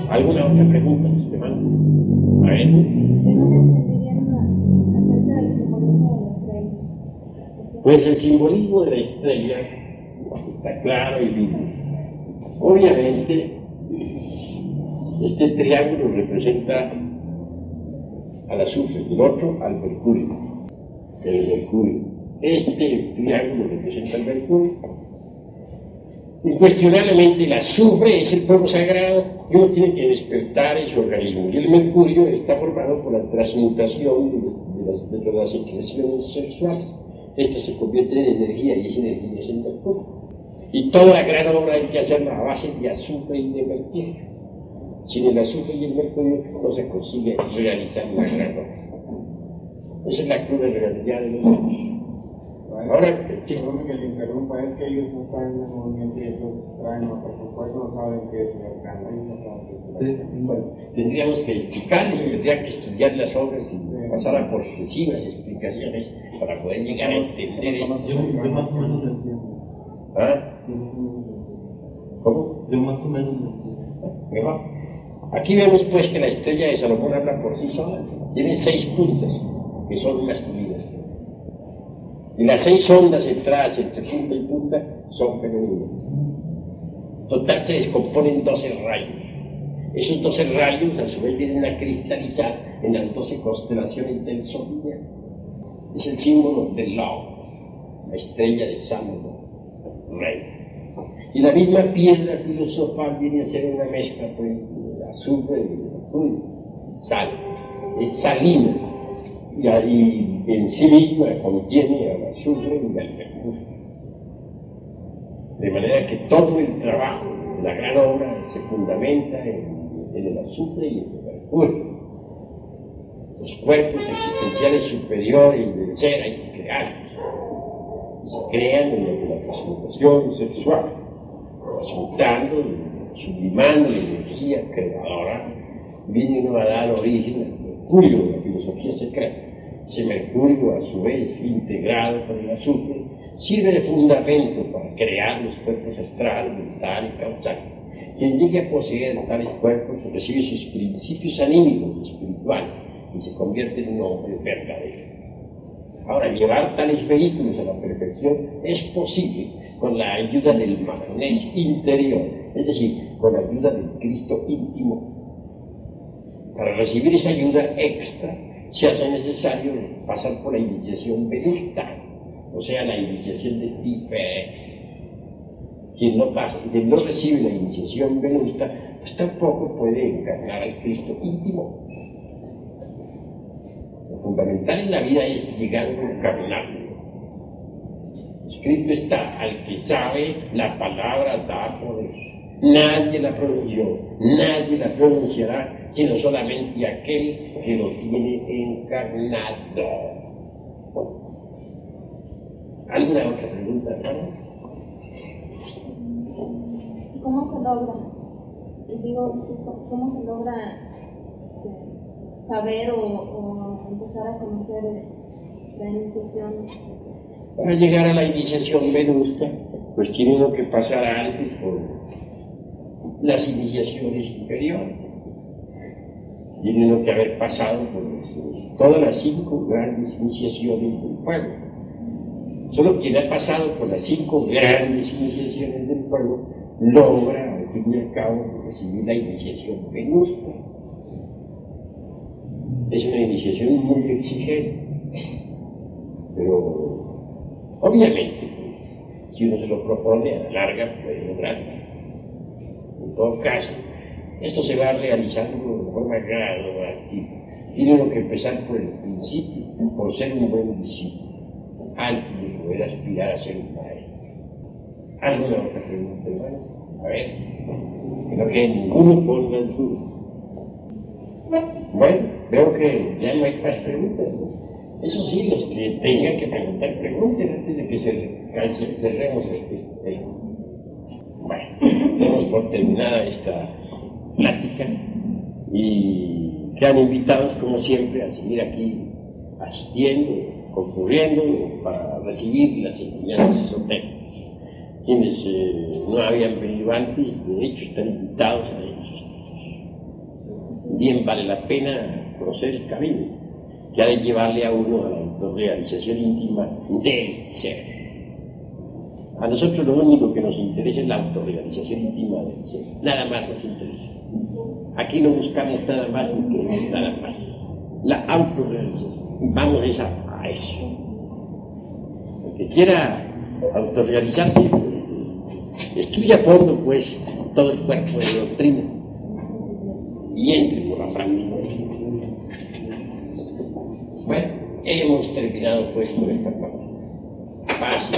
¿Alguna otra pregunta, Esteban? A ver. Pues el simbolismo de la estrella está claro y vivo. Obviamente, este triángulo representa al azufre y el otro al mercurio. El mercurio. Este triángulo representa al mercurio. Incuestionablemente el azufre es el fuego sagrado y uno tiene que despertar en su organismo. Y el mercurio está formado por la transmutación de las secreciones sexuales. Esta se convierte en energía y esa energía es el mercurio. Y toda la gran obra hay que hacerla a base de azufre y de mercurio. Sin el azufre y el mercurio no se consigue realizar la gran obra. Esa es la cruda realidad de los hombres. Ahora, perdón que le interrumpa, es que ellos no están en ese movimiento y entonces traen otra cosa, por eso no saben qué es el arcano, ellos no saben qué es el arcano. Bueno, tendríamos que explicarlo, tendría que estudiar las obras y pasar por sucesivas explicaciones para poder llegar a entender esto. Yo más o menos lo entiendo. ¿Ah? ¿Cómo? Yo más o menos lo entiendo. Mejor. Aquí vemos pues que la estrella de Salomón habla por sí sola. Tiene 6 puntas que son masculinas. Y las 6 ondas entradas entre punta y punta son femeninas. Total se descomponen en 12 rayos. Esos 12 rayos a su vez vienen a cristalizar en las 12 constelaciones del zodiaco. Es el símbolo del Logos, la estrella de Salomón, rey. Y la misma piedra filosofal viene a ser una mezcla de azufre y mercurio, sal. Es salina. Y en sí misma contiene al azufre y al mercurio. De manera que todo el trabajo de la gran obra se fundamenta en el azufre y en el mercurio. Los cuerpos existenciales superiores del ser hay que crearlos. Y se crean mediante la transmutación sexual, transmutando, sublimando la energía creadora, viene uno a dar origen al mercurio de la filosofía secreta. Ese mercurio, a su vez, integrado con el azufre, sirve de fundamento para crear los cuerpos astral, mental y causal. Quien llegue a poseer tales cuerpos recibe sus principios anímicos y espirituales y se convierte en un hombre verdadero. Ahora, llevar tales vehículos a la perfección es posible con la ayuda del magnes interior, es decir, con la ayuda del Cristo íntimo. Para recibir esa ayuda extra se hace necesario pasar por la iniciación venusta, o sea, la iniciación de Tiferet. Quien no recibe la iniciación venusta, pues tampoco puede encarnar al Cristo íntimo. Lo fundamental en la vida es llegar a encarnarlo. Escrito está: al que sabe, la palabra da poder. Nadie la pronunció, nadie la pronunciará, sino solamente aquel que lo tiene encarnado. ¿Alguna otra pregunta, hermano? ¿Cómo se logra? ¿Cómo se logra saber o empezar a conocer la iniciación? Para llegar a la iniciación venusta, pues tiene uno que pasar antes por las iniciaciones superiores. Tiene uno que haber pasado por todas las 5 grandes iniciaciones del pueblo. Solo quien ha pasado por las 5 grandes iniciaciones del pueblo logra, al fin y al cabo, recibir la iniciación venusta. Es una iniciación muy exigente, pero obviamente, pues, si uno se lo propone a la larga, puede lograrlo. En todo caso, esto se va realizando de forma gradual. Tiene uno que empezar por el principio, por ser un buen discípulo, antes de poder aspirar a ser un maestro. ¿Alguna otra pregunta, hermanos? A ver, que no quede ninguno por las dudas. Bueno, veo que ya no hay más preguntas, ¿no? Eso sí, los que tengan que preguntar, pregunten antes de que cerremos este tema. Bueno, damos por terminada esta plática y quedan invitados, como siempre, a seguir aquí asistiendo, concurriendo para recibir las enseñanzas esotéricas. Quienes no habían venido antes, de hecho, están invitados a estos. Bien vale la pena conocer el camino que ha de llevarle a uno a la autorrealización íntima del ser. A nosotros lo único que nos interesa es la autorrealización íntima del ser, nada más nos interesa. Aquí no buscamos nada más que nada más. La autorrealización, vamos a eso. El que quiera autorrealizarse, estudia a fondo pues todo el cuerpo de doctrina y entre por la práctica. Bueno, hemos terminado pues por esta parte. Paz y